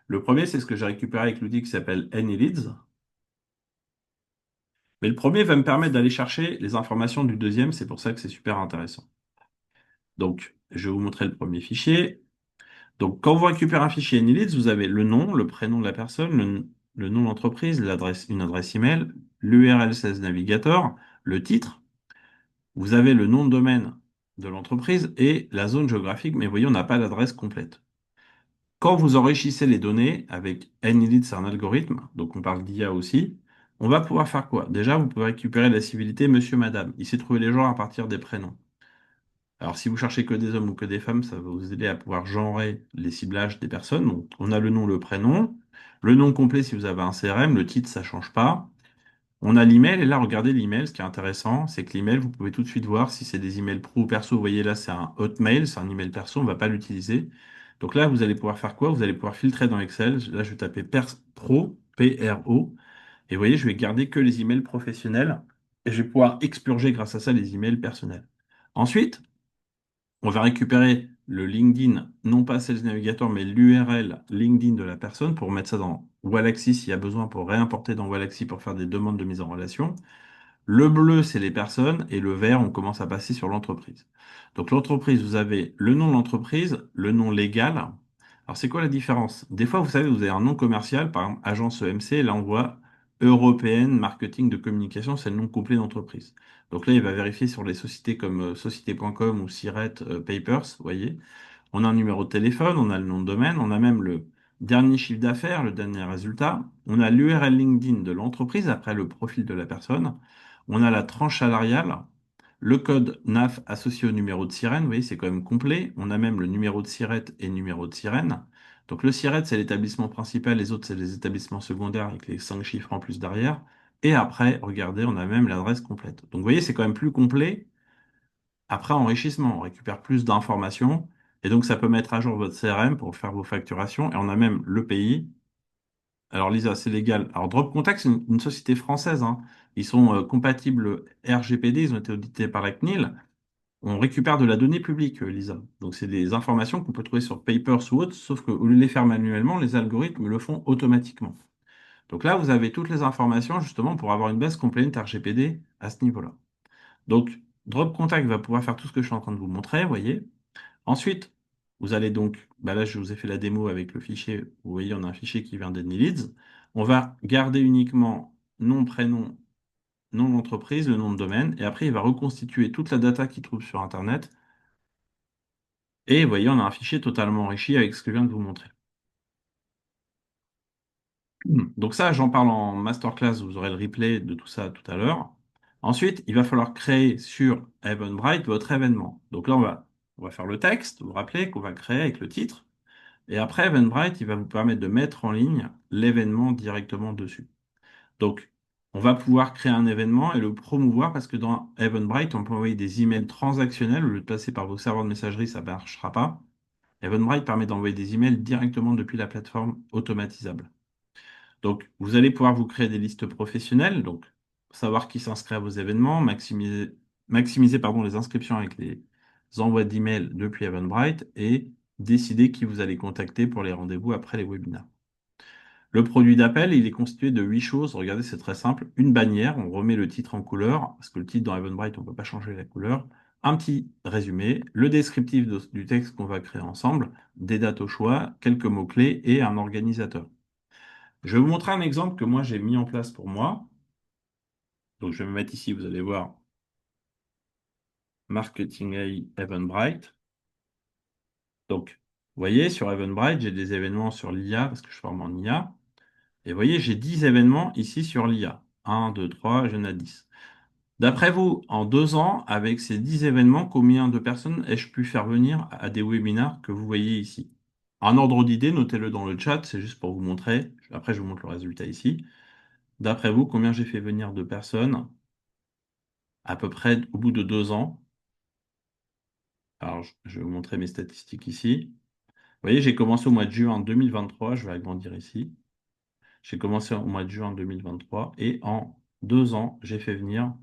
Le premier, c'est ce que j'ai récupéré avec l'outil qui s'appelle AnyLeads. Mais le premier va me permettre d'aller chercher les informations du deuxième. C'est pour ça que c'est super intéressant. Donc, je vais vous montrer le premier fichier. Donc, quand vous récupérez un fichier AnyLeads, vous avez le nom, le prénom de la personne, le nom de l'entreprise, une adresse email, l'URL 16 Navigator, le titre. Vous avez le nom de domaine de l'entreprise et la zone géographique, mais vous voyez, on n'a pas l'adresse complète. Quand vous enrichissez les données avec AnyLeads, c'est un algorithme, donc on parle d'IA aussi, on va pouvoir faire quoi? Déjà, vous pouvez récupérer la civilité monsieur, madame. Il sait trouver les gens à partir des prénoms. Alors, si vous cherchez que des hommes ou que des femmes, ça va vous aider à pouvoir genrer les ciblages des personnes. Donc, on a le nom, le prénom, le nom complet si vous avez un CRM, le titre, ça change pas. On a l'email, et là, regardez l'email. Ce qui est intéressant, c'est que l'email, vous pouvez tout de suite voir si c'est des emails pro ou perso. Vous voyez là, c'est un Hotmail, c'est un email perso, on ne va pas l'utiliser. Donc là, vous allez pouvoir faire quoi? Vous allez pouvoir filtrer dans Excel. Là, je vais taper pro, P-R-O, et vous voyez, je vais garder que les emails professionnels, et je vais pouvoir expurger grâce à ça les emails personnels. Ensuite, on va récupérer le LinkedIn, non pas Sales Navigator, mais l'URL LinkedIn de la personne pour mettre ça dans Wallaxy s'il y a besoin pour réimporter dans Wallaxy pour faire des demandes de mise en relation. Le bleu, c'est les personnes et le vert, on commence à passer sur l'entreprise. Donc l'entreprise, vous avez le nom de l'entreprise, le nom légal. Alors c'est quoi la différence? Des fois, vous savez, vous avez un nom commercial, par exemple agence EMC, là on voit Européenne Marketing de Communication, c'est le nom complet d'entreprise. Donc là, il va vérifier sur les sociétés comme société.com ou Siret Papers, vous voyez. On a un numéro de téléphone, on a le nom de domaine, on a même le dernier chiffre d'affaires, le dernier résultat. On a l'URL LinkedIn de l'entreprise, après le profil de la personne. On a la tranche salariale, le code NAF associé au numéro de sirène. Vous voyez, c'est quand même complet. On a même le numéro de SIRET et le numéro de sirène. Donc le SIRET, c'est l'établissement principal, les autres, c'est les établissements secondaires avec les 5 chiffres en plus derrière. Et après, regardez, on a même l'adresse complète. Donc vous voyez, c'est quand même plus complet. Après, enrichissement, on récupère plus d'informations et donc ça peut mettre à jour votre CRM pour faire vos facturations et on a même le pays. Alors Lisa, c'est légal. Alors Drop Contact, c'est une société française, hein. Ils sont compatibles RGPD, ils ont été audités par la CNIL. On récupère de la donnée publique, Lisa. Donc c'est des informations qu'on peut trouver sur Papers ou autres, sauf qu'au lieu de les faire manuellement, les algorithmes le font automatiquement. Donc là, vous avez toutes les informations justement pour avoir une base complète RGPD à ce niveau-là. Donc, Drop Contact va pouvoir faire tout ce que je suis en train de vous montrer, vous voyez. Ensuite, vous allez donc, bah là, je vous ai fait la démo avec le fichier. Vous voyez, on a un fichier qui vient d'AnyLeads. On va garder uniquement nom, prénom, nom d'entreprise, le nom de domaine. Et après, il va reconstituer toute la data qu'il trouve sur Internet. Et vous voyez, on a un fichier totalement enrichi avec ce que je viens de vous montrer. Donc ça, j'en parle en masterclass, vous aurez le replay de tout ça tout à l'heure. Ensuite, il va falloir créer sur Eventbrite votre événement. Donc là, on va faire le texte, vous vous rappelez qu'on va créer avec le titre. Et après, Eventbrite, il va vous permettre de mettre en ligne l'événement directement dessus. Donc, on va pouvoir créer un événement et le promouvoir parce que dans Eventbrite, on peut envoyer des emails transactionnels. Au lieu de passer par vos serveurs de messagerie, ça ne marchera pas. Eventbrite permet d'envoyer des emails directement depuis la plateforme automatisable. Donc, vous allez pouvoir vous créer des listes professionnelles, donc savoir qui s'inscrit à vos événements, maximiser pardon, les inscriptions avec les envois d'emails depuis Eventbrite et décider qui vous allez contacter pour les rendez-vous après les webinaires. Le produit d'appel, il est constitué de 8 choses. Regardez, c'est très simple. Une bannière, on remet le titre en couleur, parce que le titre dans Eventbrite, on ne peut pas changer la couleur. Un petit résumé, le descriptif du texte qu'on va créer ensemble, des dates au choix, quelques mots-clés et un organisateur. Je vais vous montrer un exemple que moi j'ai mis en place pour moi. Donc je vais me mettre ici, vous allez voir, Marketing AI Eventbrite. Donc, vous voyez, sur Eventbrite, j'ai des événements sur l'IA, parce que je forme en IA. Et vous voyez, j'ai 10 événements ici sur l'IA. 1, 2, 3, j'en ai 10. D'après vous, en 2 ans, avec ces 10 événements, combien de personnes ai-je pu faire venir à des webinars que vous voyez ici? Un ordre d'idée, notez-le dans le chat, c'est juste pour vous montrer. Après, je vous montre le résultat ici. D'après vous, combien j'ai fait venir de personnes à peu près au bout de 2 ans? Alors, je vais vous montrer mes statistiques ici. Vous voyez, j'ai commencé au mois de juin 2023, je vais agrandir ici. J'ai commencé au mois de juin 2023 et en 2 ans, j'ai fait venir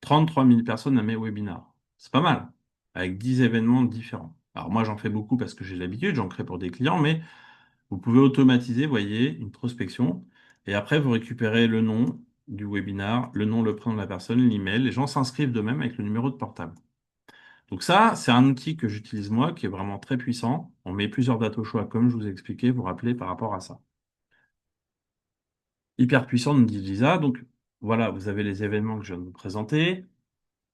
33 000 personnes à mes webinars. C'est pas mal, avec 10 événements différents. Alors moi, j'en fais beaucoup parce que j'ai l'habitude, j'en crée pour des clients, mais vous pouvez automatiser, vous voyez, une prospection. Et après, vous récupérez le nom du webinar, le nom, le prénom de la personne, l'email. Les gens s'inscrivent d'eux-mêmes avec le numéro de portable. Donc ça, c'est un outil que j'utilise moi, qui est vraiment très puissant. On met plusieurs dates au choix, comme je vous ai expliqué, vous vous rappelez par rapport à ça. Hyper puissant, nous dit Lisa. Donc voilà, vous avez les événements que je viens de vous présenter.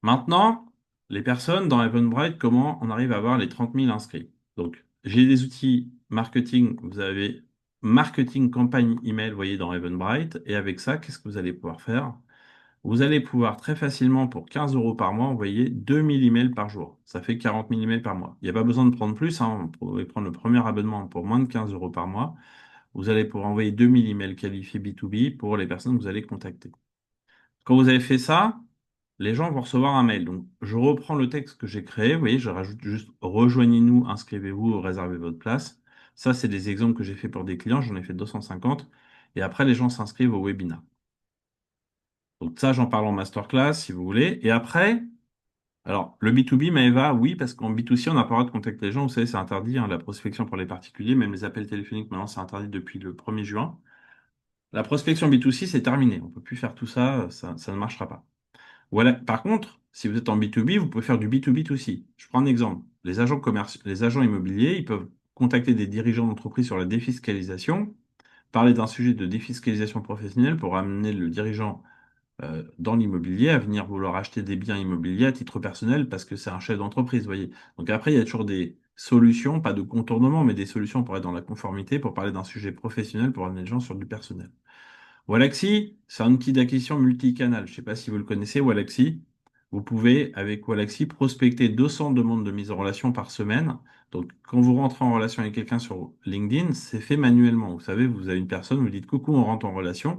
Maintenant, les personnes dans Eventbrite, comment on arrive à avoir les 30 000 inscrits? Donc, j'ai des outils marketing. Vous avez marketing campagne email, vous voyez, dans Eventbrite. Et avec ça, qu'est-ce que vous allez pouvoir faire? Vous allez pouvoir très facilement, pour 15 euros par mois, envoyer 2 000 emails par jour. Ça fait 40 000 emails par mois. Il n'y a pas besoin de prendre plus, hein. Vous pouvez prendre le premier abonnement pour moins de 15 euros par mois. Vous allez pouvoir envoyer 2 000 emails qualifiés B2B pour les personnes que vous allez contacter. Quand vous avez fait ça, les gens vont recevoir un mail. Donc, je reprends le texte que j'ai créé. Vous voyez, je rajoute juste rejoignez-nous, inscrivez-vous, réservez votre place. Ça, c'est des exemples que j'ai fait pour des clients. J'en ai fait 250. Et après, les gens s'inscrivent au webinar. Donc, ça, j'en parle en masterclass si vous voulez. Et après, alors, le B2B, Maëva, oui, parce qu'en B2C, on n'a pas le droit de contacter les gens. Vous savez, c'est interdit, hein, la prospection pour les particuliers. Même les appels téléphoniques, maintenant, c'est interdit depuis le 1er juin. La prospection B2C, c'est terminé. On ne peut plus faire tout ça. Ça ne marchera pas. Voilà. Par contre, si vous êtes en B2B, vous pouvez faire du B2B2C. Je prends un exemple. Les agents commerciaux, les agents immobiliers, ils peuvent contacter des dirigeants d'entreprise sur la défiscalisation, parler d'un sujet de défiscalisation professionnelle pour amener le dirigeant dans l'immobilier à venir vouloir acheter des biens immobiliers à titre personnel parce que c'est un chef d'entreprise, vous voyez. Donc après, il y a toujours des solutions, pas de contournement, mais des solutions pour être dans la conformité, pour parler d'un sujet professionnel, pour amener les gens sur du personnel. Wallaxy, c'est un outil d'acquisition multicanal. Je ne sais pas si vous le connaissez, Wallaxy. Vous pouvez, avec Wallaxy, prospecter 200 demandes de mise en relation par semaine. Donc, quand vous rentrez en relation avec quelqu'un sur LinkedIn, c'est fait manuellement. Vous savez, vous avez une personne, vous dites coucou, on rentre en relation.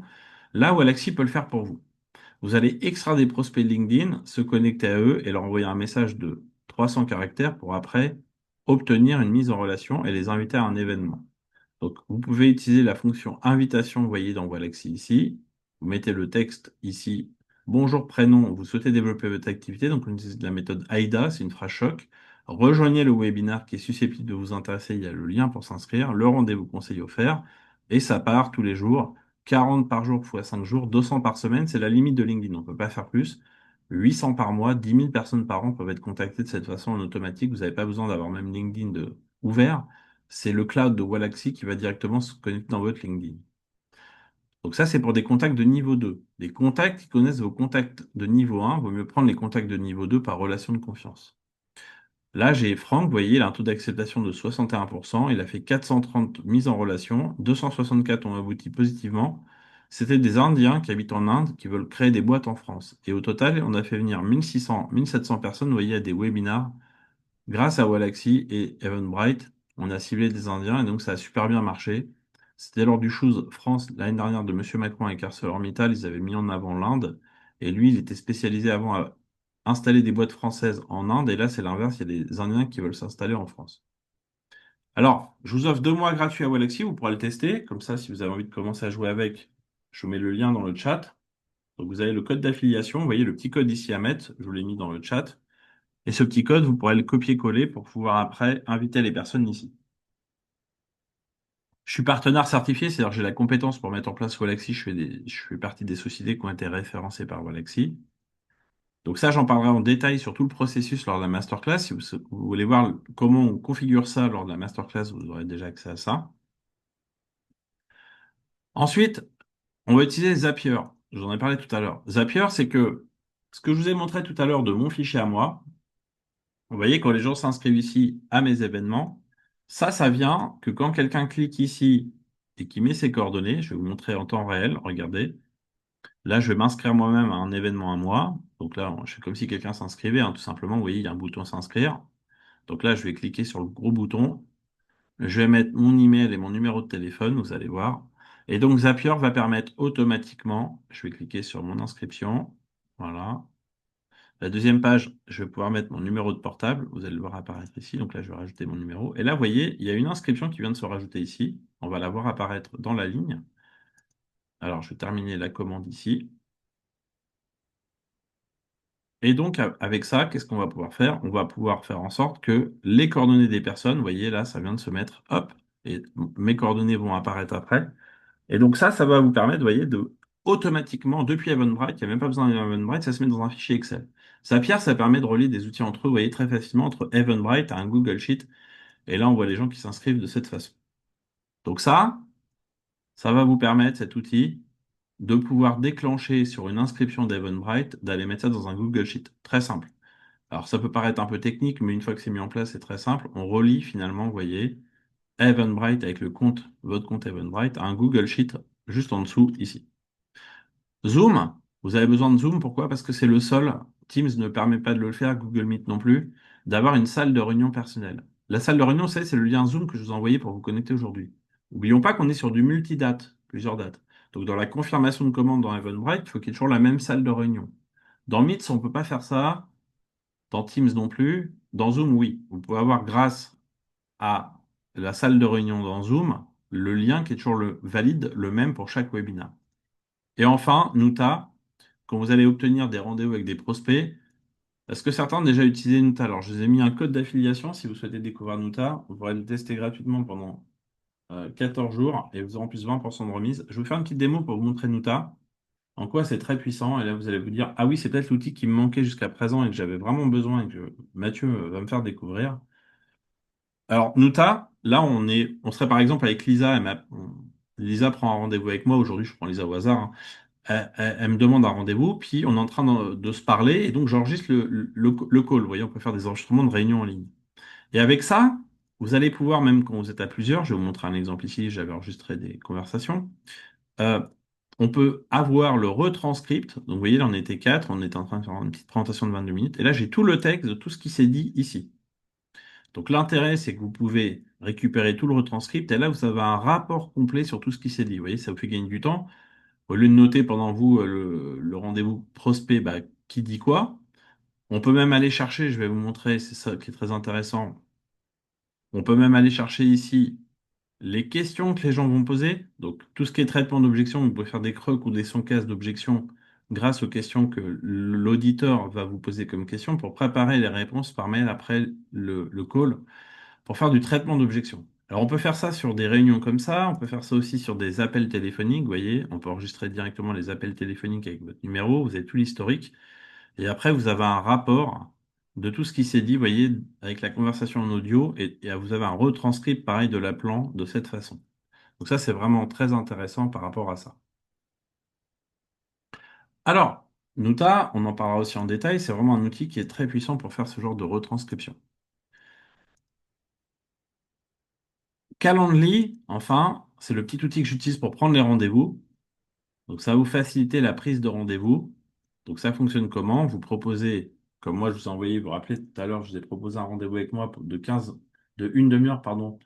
Là, Wallaxy peut le faire pour vous. Vous allez extraire des prospects LinkedIn, se connecter à eux et leur envoyer un message de 300 caractères pour après obtenir une mise en relation et les inviter à un événement. Donc, vous pouvez utiliser la fonction invitation, vous voyez dans Galaxy ici. Vous mettez le texte ici. Bonjour, prénom, vous souhaitez développer votre activité. Donc, on utilise la méthode AIDA, c'est une phrase choc. Rejoignez le webinaire qui est susceptible de vous intéresser. Il y a le lien pour s'inscrire, le rendez-vous conseil offert. Et ça part tous les jours. 40 par jour fois 5 jours, 200 par semaine, c'est la limite de LinkedIn. On ne peut pas faire plus. 800 par mois, 10 000 personnes par an peuvent être contactées de cette façon en automatique. Vous n'avez pas besoin d'avoir même LinkedIn ouvert. C'est le cloud de Wallaxy qui va directement se connecter dans votre LinkedIn. Donc ça, c'est pour des contacts de niveau 2. Des contacts qui connaissent vos contacts de niveau 1, il vaut mieux prendre les contacts de niveau 2 par relation de confiance. Là, j'ai Franck, vous voyez, il a un taux d'acceptation de 61%, il a fait 430 mises en relation, 264 ont abouti positivement. C'était des Indiens qui habitent en Inde, qui veulent créer des boîtes en France. Et au total, on a fait venir 1600, 1700 personnes, vous voyez, à des webinars grâce à Wallaxy et Eventbrite On a ciblé des Indiens et donc ça a super bien marché. C'était lors du Choose France l'année dernière de Monsieur Macron avec ArcelorMittal. Ils avaient mis en avant l'Inde. Et lui, il était spécialisé avant à installer des boîtes françaises en Inde. Et là, c'est l'inverse. Il y a des Indiens qui veulent s'installer en France. Alors, je vous offre 2 mois gratuits à Walaxy. Vous pourrez le tester. Comme ça, si vous avez envie de commencer à jouer avec, je vous mets le lien dans le chat. Donc, vous avez le code d'affiliation. Vous voyez le petit code ici à mettre. Je vous l'ai mis dans le chat. Et ce petit code, vous pourrez le copier-coller pour pouvoir après inviter les personnes ici. Je suis partenaire certifié, c'est-à-dire que j'ai la compétence pour mettre en place Walaxy. Je fais partie des sociétés qui ont été référencées par Walaxy. Donc ça, j'en parlerai en détail sur tout le processus lors de la masterclass. Si vous voulez voir comment on configure ça lors de la masterclass, vous aurez déjà accès à ça. Ensuite, on va utiliser Zapier. J'en ai parlé tout à l'heure. Zapier, c'est que ce que je vous ai montré tout à l'heure de mon fichier à moi, vous voyez, quand les gens s'inscrivent ici à mes événements, ça vient que quand quelqu'un clique ici et qui met ses coordonnées, je vais vous montrer en temps réel, regardez. Là, je vais m'inscrire moi-même à un événement à moi. Donc là, je fais comme si quelqu'un s'inscrivait, hein, tout simplement. Vous voyez, il y a un bouton s'inscrire. Donc là, je vais cliquer sur le gros bouton. Je vais mettre mon email et mon numéro de téléphone, vous allez voir. Et donc Zapier va permettre automatiquement, je vais cliquer sur mon inscription. Voilà. La deuxième page, je vais pouvoir mettre mon numéro de portable. Vous allez le voir apparaître ici. Donc là, je vais rajouter mon numéro. Et là, vous voyez, il y a une inscription qui vient de se rajouter ici. On va la voir apparaître dans la ligne. Alors, je vais terminer la commande ici. Et donc, avec ça, qu'est-ce qu'on va pouvoir faire? On va pouvoir faire en sorte que les coordonnées des personnes, vous voyez, là, ça vient de se mettre, hop, et mes coordonnées vont apparaître après. Et donc ça va vous permettre, vous voyez, de automatiquement, depuis Eventbrite, il n'y a même pas besoin d'Eventbrite, ça se met dans un fichier Excel. Zapier, ça permet de relier des outils entre eux, vous voyez, très facilement, entre Eventbrite et un Google Sheet. Et là, on voit les gens qui s'inscrivent de cette façon. Donc ça va vous permettre, cet outil, de pouvoir déclencher sur une inscription d'Eventbrite, d'aller mettre ça dans un Google Sheet. Très simple. Alors, ça peut paraître un peu technique, mais une fois que c'est mis en place, c'est très simple. On relie finalement, vous voyez, Eventbrite avec votre compte Eventbrite à un Google Sheet juste en dessous, ici. Zoom, vous avez besoin de Zoom, pourquoi? Parce que c'est le seul, Teams ne permet pas de le faire, Google Meet non plus, d'avoir une salle de réunion personnelle. La salle de réunion, c'est le lien Zoom que je vous ai envoyé pour vous connecter aujourd'hui. N'oublions pas qu'on est sur du multidate, plusieurs dates. Donc dans la confirmation de commande dans Eventbrite, il faut qu'il y ait toujours la même salle de réunion. Dans Meet, on ne peut pas faire ça. Dans Teams non plus. Dans Zoom, oui. Vous pouvez avoir, grâce à la salle de réunion dans Zoom, le lien qui est toujours valide, le même pour chaque webinaire. Et enfin, Nuta, quand vous allez obtenir des rendez-vous avec des prospects, est-ce que certains ont déjà utilisé Nuta? Alors, je vous ai mis un code d'affiliation si vous souhaitez découvrir Nuta. Vous pourrez le tester gratuitement pendant 14 jours et vous aurez en plus 20% de remise. Je vais vous faire une petite démo pour vous montrer Nuta, en quoi c'est très puissant. Et là, vous allez vous dire, ah oui, c'est peut-être l'outil qui me manquait jusqu'à présent et que j'avais vraiment besoin et que Mathieu va me faire découvrir. Alors, Nuta, là, on serait par exemple avec Lisa. Lisa prend un rendez-vous avec moi. Aujourd'hui, je prends Lisa au hasard, hein. Elle me demande un rendez-vous, puis on est en train de se parler, et donc j'enregistre le call. Vous voyez, on peut faire des enregistrements de réunions en ligne. Et avec ça, vous allez pouvoir, même quand vous êtes à plusieurs, je vais vous montrer un exemple ici, j'avais enregistré des conversations, euh, on peut avoir le retranscript. Donc vous voyez, là on était quatre, on était en train de faire une petite présentation de 22 minutes, et là j'ai tout le texte de tout ce qui s'est dit ici. Donc l'intérêt, c'est que vous pouvez récupérer tout le retranscript, et là vous avez un rapport complet sur tout ce qui s'est dit. Vous voyez, ça vous fait gagner du temps. Au lieu de noter pendant vous le rendez-vous prospect, bah, qui dit quoi, on peut même aller chercher, je vais vous montrer, c'est ça qui est très intéressant, on peut même aller chercher ici les questions que les gens vont poser. Donc tout ce qui est traitement d'objection, vous pouvez faire des crocs ou des cases d'objection grâce aux questions que l'auditeur va vous poser comme question pour préparer les réponses par mail après le call pour faire du traitement d'objection. Alors on peut faire ça sur des réunions comme ça, on peut faire ça aussi sur des appels téléphoniques, vous voyez, on peut enregistrer directement les appels téléphoniques avec votre numéro, vous avez tout l'historique, et après vous avez un rapport de tout ce qui s'est dit, vous voyez, avec la conversation en audio, et vous avez un retranscript pareil de l'appelant de cette façon. Donc ça, c'est vraiment très intéressant par rapport à ça. Alors, Nuta, on en parlera aussi en détail, c'est vraiment un outil qui est très puissant pour faire ce genre de retranscription. Calendly, enfin, c'est le petit outil que j'utilise pour prendre les rendez-vous. Donc ça va vous faciliter la prise de rendez-vous. Donc ça fonctionne comment? Vous proposez, comme moi je vous ai envoyé, vous vous rappelez tout à l'heure, je vous ai proposé un rendez-vous avec moi de 15. de une demi-heure, pardon,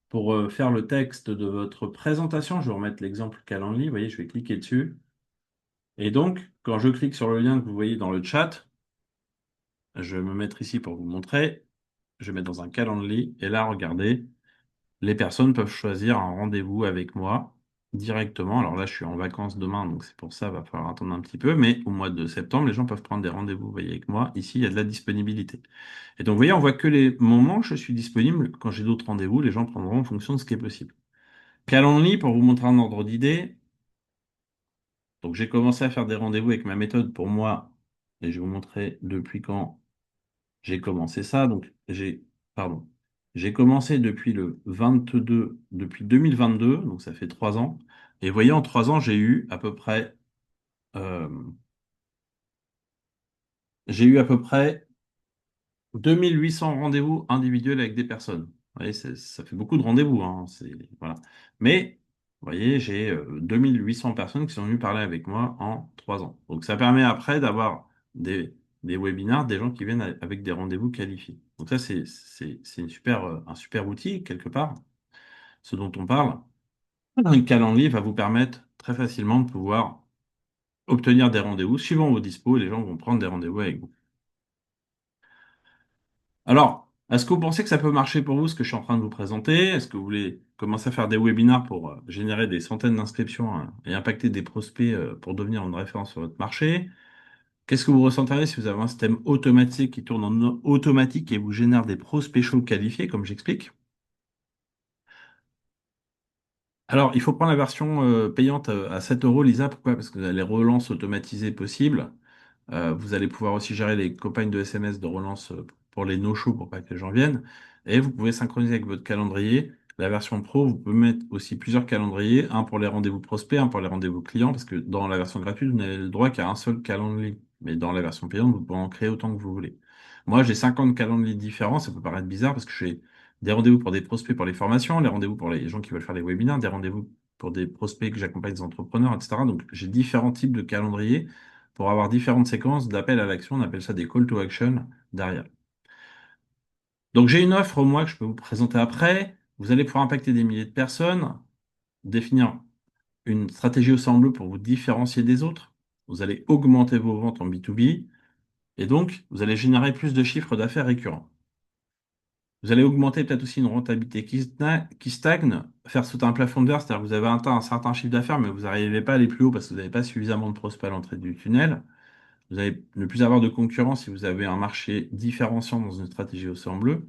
pour faire le texte de votre présentation. Je vais remettre l'exemple Calendly. Vous voyez, je vais cliquer dessus. Et donc, quand je clique sur le lien que vous voyez dans le chat, je vais me mettre ici pour vous montrer. Je vais mettre dans un Calendly. Et là, regardez, les personnes peuvent choisir un rendez-vous avec moi directement. Alors là, je suis en vacances demain, donc c'est pour ça, il va falloir attendre un petit peu. Mais au mois de septembre, les gens peuvent prendre des rendez-vous, vous voyez, avec moi. Ici, il y a de la disponibilité. Et donc, vous voyez, on voit que les moments où je suis disponible. Quand j'ai d'autres rendez-vous, les gens prendront en fonction de ce qui est possible. Calendly, pour vous montrer un ordre d'idée. Donc, j'ai commencé à faire des rendez-vous avec ma méthode pour moi. Et je vais vous montrer depuis quand j'ai commencé ça. Donc, pardon, j'ai commencé depuis le 22, depuis 2022, donc ça fait 3 ans. Et vous voyez, en 3 ans, euh, j'ai eu à peu près 2800 rendez-vous individuels avec des personnes. Vous voyez, ça fait beaucoup de rendez-vous, hein, voilà. Mais, vous voyez, j'ai 2800 personnes qui sont venues parler avec moi en 3 ans. Donc, ça permet après d'avoir des webinars, des gens qui viennent avec des rendez-vous qualifiés. Donc, ça, c'est un super outil, quelque part, ce dont on parle. Un calendrier va vous permettre très facilement de pouvoir obtenir des rendez-vous suivant vos dispos et les gens vont prendre des rendez-vous avec vous. Alors, est-ce que vous pensez que ça peut marcher pour vous, ce que je suis en train de vous présenter? Est-ce que vous voulez commencer à faire des webinars pour générer des centaines d'inscriptions et impacter des prospects pour devenir une référence sur votre marché? Qu'est-ce que vous ressentirez si vous avez un système automatique qui tourne en automatique et vous génère des prospects chauds qualifiés, comme j'explique? Alors, il faut prendre la version payante à 7 euros, Lisa. Pourquoi? Parce que vous avez les relances automatisées possibles. Vous allez pouvoir aussi gérer les campagnes de SMS de relance pour les no-shows pour pas que les gens viennent. Et vous pouvez synchroniser avec votre calendrier. La version pro, vous pouvez mettre aussi plusieurs calendriers, un pour les rendez-vous prospects, un pour les rendez-vous clients, parce que dans la version gratuite, vous n'avez le droit qu'à un seul calendrier. Mais dans la version payante, vous pouvez en créer autant que vous voulez. Moi, j'ai 50 calendriers différents. Ça peut paraître bizarre parce que j'ai des rendez-vous pour des prospects pour les formations, les rendez-vous pour les gens qui veulent faire des webinaires, des rendez-vous pour des prospects que j'accompagne des entrepreneurs, etc. Donc, j'ai différents types de calendriers pour avoir différentes séquences d'appel à l'action. On appelle ça des call to action derrière. Donc j'ai une offre, moi, que je peux vous présenter après. Vous allez pouvoir impacter des milliers de personnes, définir une stratégie au sang bleu pour vous différencier des autres. Vous allez augmenter vos ventes en B2B et donc vous allez générer plus de chiffres d'affaires récurrents. Vous allez augmenter peut-être aussi une rentabilité qui stagne, faire sauter un plafond de verre, c'est-à-dire que vous avez atteint un certain chiffre d'affaires, mais vous n'arrivez pas à aller plus haut parce que vous n'avez pas suffisamment de prospects à l'entrée du tunnel. Vous allez ne plus avoir de concurrence si vous avez un marché différenciant dans une stratégie océan bleu.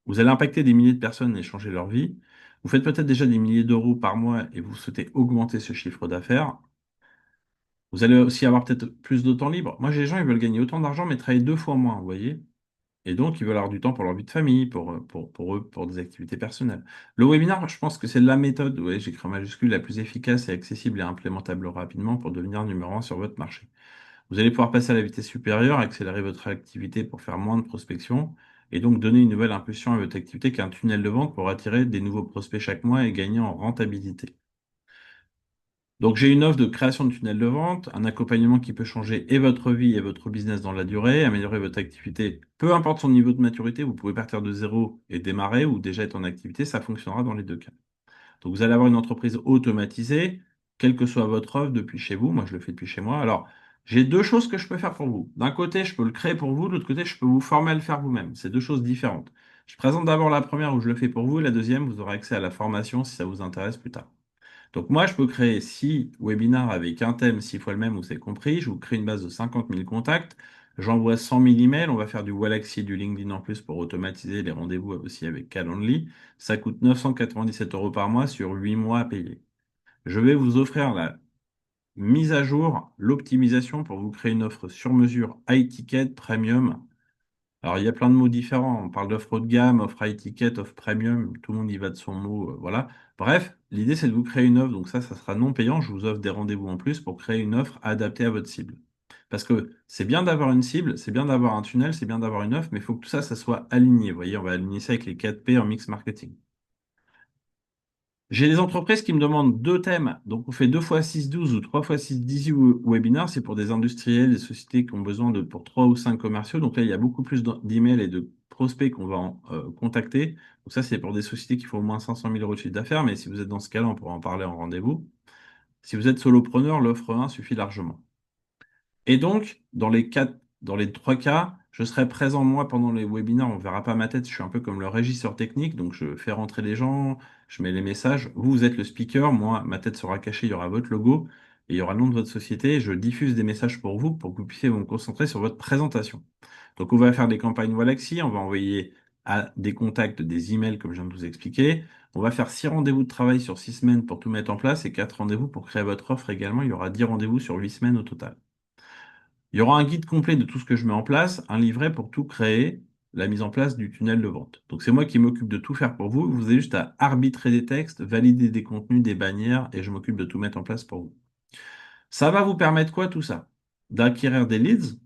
Vous allez impacter des milliers de personnes et changer leur vie. Vous faites peut-être déjà des milliers d'euros par mois et vous souhaitez augmenter ce chiffre d'affaires. Vous allez aussi avoir peut-être plus de temps libre. Moi, j'ai des gens, ils veulent gagner autant d'argent, mais travailler 2 fois moins, vous voyez. Et donc, ils veulent avoir du temps pour leur vie de famille, pour eux, pour des activités personnelles. Le webinar, je pense que c'est la méthode, ouais, j'écris en majuscule, la plus efficace et accessible et implémentable rapidement pour devenir numéro 1 sur votre marché. Vous allez pouvoir passer à la vitesse supérieure, accélérer votre activité pour faire moins de prospection et donc donner une nouvelle impulsion à votre activité qu'un tunnel de vente pour attirer des nouveaux prospects chaque mois et gagner en rentabilité. Donc j'ai une offre de création de tunnel de vente, un accompagnement qui peut changer et votre vie et votre business dans la durée, améliorer votre activité. Peu importe son niveau de maturité, vous pouvez partir de zéro et démarrer ou déjà être en activité, ça fonctionnera dans les deux cas. Donc, vous allez avoir une entreprise automatisée, quelle que soit votre offre depuis chez vous. Moi, je le fais depuis chez moi. Alors, j'ai deux choses que je peux faire pour vous. D'un côté, je peux le créer pour vous. De l'autre côté, je peux vous former à le faire vous-même. C'est deux choses différentes. Je présente d'abord la première où je le fais pour vous. Et la deuxième, vous aurez accès à la formation si ça vous intéresse plus tard. Donc, moi, je peux créer 6 webinars avec un thème 6 fois le même où c'est compris. Je vous crée une base de 50 000 contacts. J'envoie 100 000 emails. On va faire du Wallaxy et du LinkedIn en plus pour automatiser les rendez-vous aussi avec Calendly. Ça coûte 997 euros par mois sur 8 mois à payer. Je vais vous offrir la mise à jour, l'optimisation pour vous créer une offre sur mesure high ticket premium. Alors, il y a plein de mots différents. On parle d'offre haut de gamme, offre high ticket, offre premium. Tout le monde y va de son mot. Voilà. Bref, l'idée, c'est de vous créer une offre. Donc, ça sera non payant. Je vous offre des rendez-vous en plus pour créer une offre adaptée à votre cible. Parce que c'est bien d'avoir une cible, c'est bien d'avoir un tunnel, c'est bien d'avoir une offre, mais il faut que tout ça, ça soit aligné. Vous voyez, on va aligner ça avec les 4 P en mix marketing. J'ai des entreprises qui me demandent deux thèmes. Donc, on fait 2 fois 6 12 ou 3 fois 6 18 webinaires. C'est pour des industriels, des sociétés qui ont besoin pour 3 ou 5 commerciaux. Donc là, il y a beaucoup plus d'emails et de prospects qu'on va contacter. Donc ça, c'est pour des sociétés qui font au moins 500 000 euros de chiffre d'affaires, mais si vous êtes dans ce cas-là, on pourra en parler en rendez-vous. Si vous êtes solopreneur, l'offre 1 suffit largement. Et donc, dans les trois cas, je serai présent moi pendant les webinaires. On ne verra pas ma tête. Je suis un peu comme le régisseur technique. Donc, je fais rentrer les gens, je mets les messages. Vous, vous êtes le speaker. Moi, ma tête sera cachée. Il y aura votre logo et il y aura le nom de votre société. Je diffuse des messages pour que vous puissiez vous concentrer sur votre présentation. Donc, on va faire des campagnes Wallaxy. On va envoyer à des contacts des emails, comme je viens de vous expliquer. On va faire 6 rendez-vous de travail sur 6 semaines pour tout mettre en place et 4 rendez-vous pour créer votre offre également. Il y aura 10 rendez-vous sur 8 semaines au total. Il y aura un guide complet de tout ce que je mets en place, un livret pour tout créer, la mise en place du tunnel de vente. Donc c'est moi qui m'occupe de tout faire pour vous. Vous avez juste à arbitrer des textes, valider des contenus, des bannières, et je m'occupe de tout mettre en place pour vous. Ça va vous permettre quoi tout ça? D'acquérir des leads,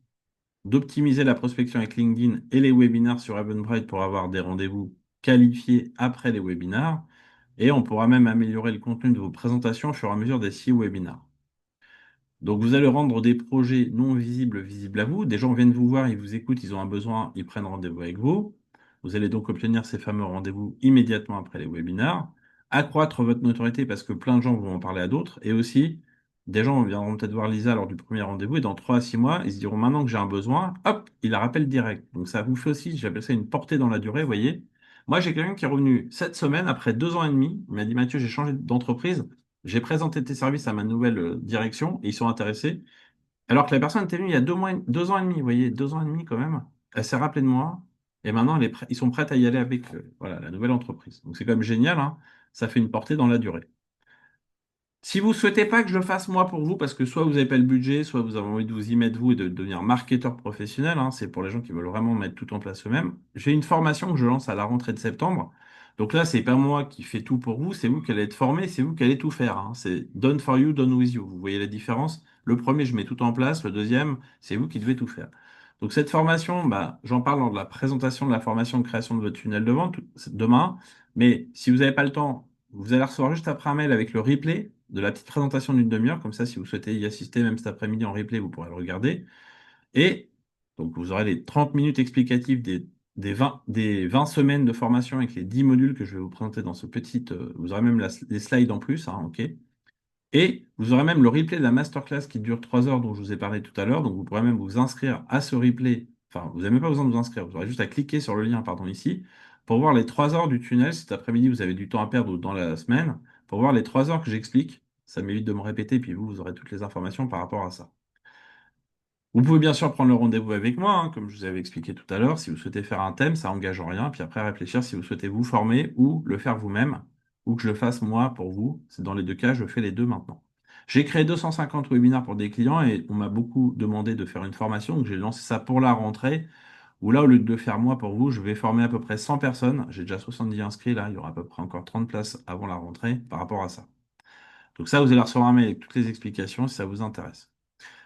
d'optimiser la prospection avec LinkedIn et les webinars sur Eventbrite pour avoir des rendez-vous qualifiés après les webinars. Et on pourra même améliorer le contenu de vos présentations au fur et à mesure des 6 webinars. Donc, vous allez rendre des projets non visibles visibles à vous. Des gens viennent vous voir, ils vous écoutent, ils ont un besoin, ils prennent rendez-vous avec vous. Vous allez donc obtenir ces fameux rendez-vous immédiatement après les webinaires, accroître votre notoriété parce que plein de gens vont en parler à d'autres. Et aussi, des gens viendront peut-être voir Lisa lors du premier rendez-vous et dans 3 à 6 mois, ils se diront maintenant que j'ai un besoin, hop, il la rappelle direct. Donc, ça vous fait aussi, j'appelle ça une portée dans la durée, vous voyez. Moi, j'ai quelqu'un qui est revenu cette semaine après 2 ans et demi. Il m'a dit, Mathieu, j'ai changé d'entreprise. J'ai présenté tes services à ma nouvelle direction et ils sont intéressés. Alors que la personne était venue il y a 2 ans et demi, vous voyez, 2 ans et demi quand même. Elle s'est rappelée de moi et maintenant ils sont prêts à y aller avec voilà, la nouvelle entreprise. Donc c'est quand même génial, hein. Ça fait une portée dans la durée. Si vous souhaitez pas que je le fasse moi pour vous, parce que soit vous n'avez pas le budget, soit vous avez envie de vous y mettre vous et de devenir marketeur professionnel, hein, c'est pour les gens qui veulent vraiment mettre tout en place eux-mêmes. J'ai une formation que je lance à la rentrée de septembre. Donc là, c'est pas moi qui fais tout pour vous, c'est vous qui allez être formé, c'est vous qui allez tout faire, hein. C'est done for you, done with you. Vous voyez la différence? Le premier, je mets tout en place. Le deuxième, c'est vous qui devez tout faire. Donc cette formation, bah, j'en parle lors de la présentation de la formation de création de votre tunnel de vente demain. Mais si vous n'avez pas le temps, vous allez recevoir juste après un mail avec le replay de la petite présentation d'une demi-heure. Comme ça, si vous souhaitez y assister, même cet après-midi en replay, vous pourrez le regarder. Et donc, vous aurez les 30 minutes explicatives des 20 semaines de formation avec les 10 modules que je vais vous présenter dans ce petit. Vous aurez même les slides en plus, hein, ok? Et vous aurez même le replay de la masterclass qui dure 3 heures dont je vous ai parlé tout à l'heure. Donc, vous pourrez même vous inscrire à ce replay. Enfin, vous n'avez même pas besoin de vous inscrire. Vous aurez juste à cliquer sur le lien, pardon, ici, pour voir les 3 heures du tunnel. Cet après-midi, vous avez du temps à perdre ou dans la semaine, pour voir les 3 heures que j'explique. Ça m'évite de me répéter, puis vous aurez toutes les informations par rapport à ça. Vous pouvez bien sûr prendre le rendez-vous avec moi, hein, comme je vous avais expliqué tout à l'heure. Si vous souhaitez faire un thème, ça engage en rien. Puis après, réfléchir si vous souhaitez vous former ou le faire vous-même, ou que je le fasse moi pour vous. C'est dans les deux cas, je fais les deux maintenant. J'ai créé 250 webinaires pour des clients et on m'a beaucoup demandé de faire une formation. Donc j'ai lancé ça pour la rentrée, où là, au lieu de le faire moi pour vous, je vais former à peu près 100 personnes. J'ai déjà 70 inscrits là, il y aura à peu près encore 30 places avant la rentrée par rapport à ça. Donc ça, vous allez recevoir un mail avec toutes les explications si ça vous intéresse.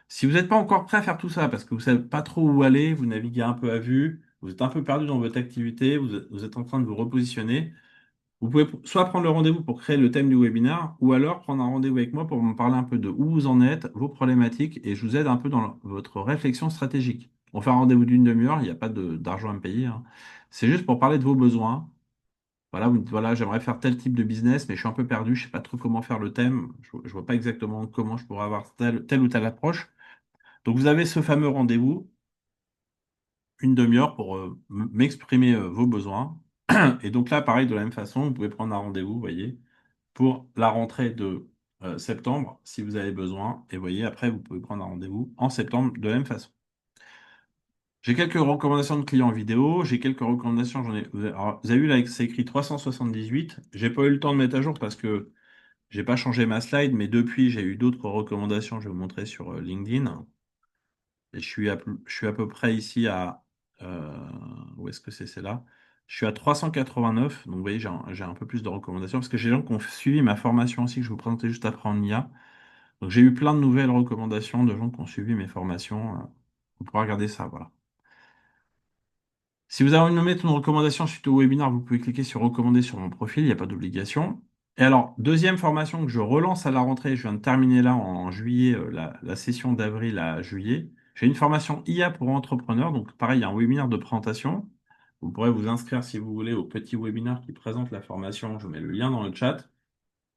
Si vous n'êtes pas encore prêt à faire tout ça, parce que vous ne savez pas trop où aller, vous naviguez un peu à vue, vous êtes un peu perdu dans votre activité, vous êtes en train de vous repositionner, vous pouvez soit prendre le rendez-vous pour créer le thème du webinaire, ou alors prendre un rendez-vous avec moi pour me parler un peu de où vous en êtes, vos problématiques, et je vous aide un peu dans votre réflexion stratégique. On fait un rendez-vous d'une demi-heure, il n'y a pas d'argent à me payer, hein. C'est juste pour parler de vos besoins. Voilà, vous me dites, voilà, j'aimerais faire tel type de business, mais je suis un peu perdu, je ne sais pas trop comment faire le thème, je ne vois pas exactement comment je pourrais avoir telle ou telle approche. Donc vous avez ce fameux rendez-vous, une demi-heure pour m'exprimer vos besoins. Et donc là, pareil, de la même façon, vous pouvez prendre un rendez-vous, vous voyez, pour la rentrée de septembre, si vous avez besoin. Et vous voyez, après, vous pouvez prendre un rendez-vous en septembre de la même façon. J'ai quelques recommandations de clients vidéo, j'ai quelques recommandations, alors, vous avez vu là, c'est écrit 378. J'ai pas eu le temps de mettre à jour parce que j'ai pas changé ma slide, mais depuis, j'ai eu d'autres recommandations, je vais vous montrer sur LinkedIn. Et je suis à peu près ici à... où est-ce que c'est là? Je suis à 389. Donc vous voyez, j'ai un peu plus de recommandations parce que j'ai des gens qui ont suivi ma formation aussi que je vais vous présenter juste après en IA. Donc j'ai eu plein de nouvelles recommandations de gens qui ont suivi mes formations. Vous pourrez regarder ça, voilà. Si vous avez envie de me mettre une recommandation suite au webinaire, vous pouvez cliquer sur recommander sur mon profil, il n'y a pas d'obligation. Et alors, deuxième formation que je relance à la rentrée, je viens de terminer là en juillet, la session d'avril à juillet. J'ai une formation IA pour entrepreneurs, donc pareil, il y a un webinaire de présentation. Vous pourrez vous inscrire si vous voulez au petit webinaire qui présente la formation. Je mets le lien dans le chat.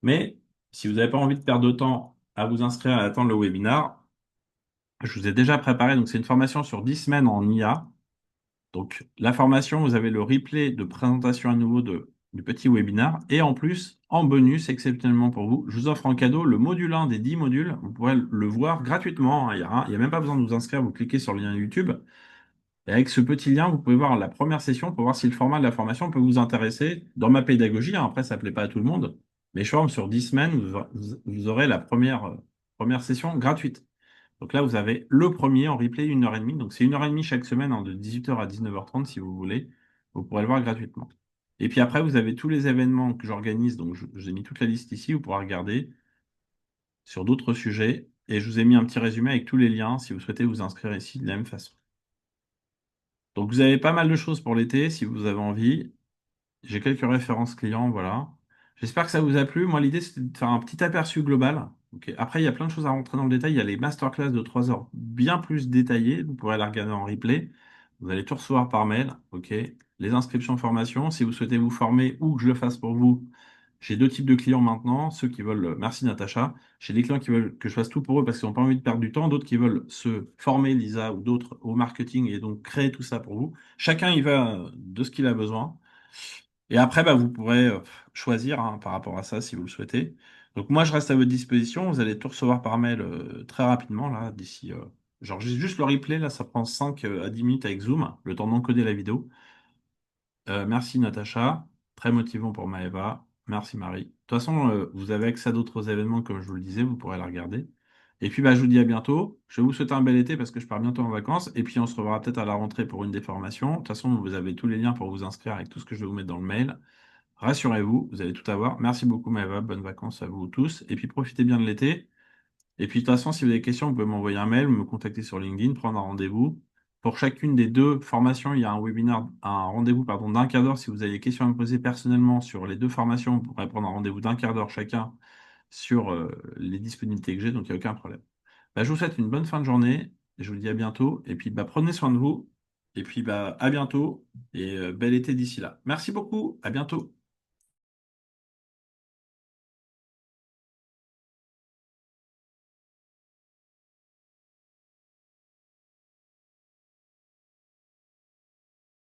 Mais si vous n'avez pas envie de perdre de temps à vous inscrire et à attendre le webinaire, je vous ai déjà préparé. Donc, c'est une formation sur 10 semaines en IA. Donc, la formation, vous avez le replay de présentation à nouveau du petit webinaire. Et en plus, en bonus, exceptionnellement pour vous, je vous offre en cadeau le module 1 des 10 modules. Vous pourrez le voir gratuitement, hein. Il y a même pas besoin de vous inscrire. Vous cliquez sur le lien YouTube. Et avec ce petit lien, vous pouvez voir la première session pour voir si le format de la formation peut vous intéresser. Dans ma pédagogie, hein, après, ça ne plaît pas à tout le monde, mais je forme sur 10 semaines, vous aurez la première session gratuite. Donc là, vous avez le premier en replay 1h30. Donc c'est 1h30 chaque semaine, hein, de 18h à 19h30 si vous voulez. Vous pourrez le voir gratuitement. Et puis après, vous avez tous les événements que j'organise. Donc je vous ai mis toute la liste ici. Vous pourrez regarder sur d'autres sujets. Et je vous ai mis un petit résumé avec tous les liens si vous souhaitez vous inscrire ici de la même façon. Donc vous avez pas mal de choses pour l'été si vous avez envie. J'ai quelques références clients, voilà. J'espère que ça vous a plu. Moi, l'idée, c'était de faire un petit aperçu global. Ok. Après, il y a plein de choses à rentrer dans le détail. Il y a les masterclass de 3 heures bien plus détaillées. Vous pourrez la regarder en replay. Vous allez tout recevoir par mail. Ok. Les inscriptions formation. Si vous souhaitez vous former ou que je le fasse pour vous, j'ai deux types de clients maintenant. Ceux qui veulent, merci Natacha. J'ai des clients qui veulent que je fasse tout pour eux parce qu'ils n'ont pas envie de perdre du temps. D'autres qui veulent se former, Lisa, ou d'autres au marketing et donc créer tout ça pour vous. Chacun y va de ce qu'il a besoin. Et après, bah, vous pourrez choisir, hein, par rapport à ça si vous le souhaitez. Donc moi, je reste à votre disposition. Vous allez tout recevoir par mail très rapidement, là, d'ici... genre, juste le replay, là, ça prend 5 à 10 minutes avec Zoom, le temps d'encoder la vidéo. Merci Natacha, très motivant pour Maëva. Merci Marie. De toute façon, vous avez accès à d'autres événements, comme je vous le disais, vous pourrez la regarder. Et puis, bah, je vous dis à bientôt. Je vais vous souhaiter un bel été parce que je pars bientôt en vacances. Et puis, on se reverra peut-être à la rentrée pour une des formations. De toute façon, vous avez tous les liens pour vous inscrire avec tout ce que je vais vous mettre dans le mail. Rassurez-vous, vous allez tout avoir. Merci beaucoup, Maëva. Bonnes vacances à vous tous. Et puis, profitez bien de l'été. Et puis, de toute façon, si vous avez des questions, vous pouvez m'envoyer un mail, me contacter sur LinkedIn, prendre un rendez-vous. Pour chacune des deux formations, il y a un webinaire, un rendez-vous, pardon, d'un quart d'heure. Si vous avez des questions à me poser personnellement sur les deux formations, vous pourrez prendre un rendez-vous d'un quart d'heure chacun sur les disponibilités que j'ai, donc il n'y a aucun problème. Bah, je vous souhaite une bonne fin de journée. Je vous dis à bientôt. Et puis, bah, prenez soin de vous. Et puis, bah, à bientôt. Et bel été d'ici là. Merci beaucoup. À bientôt.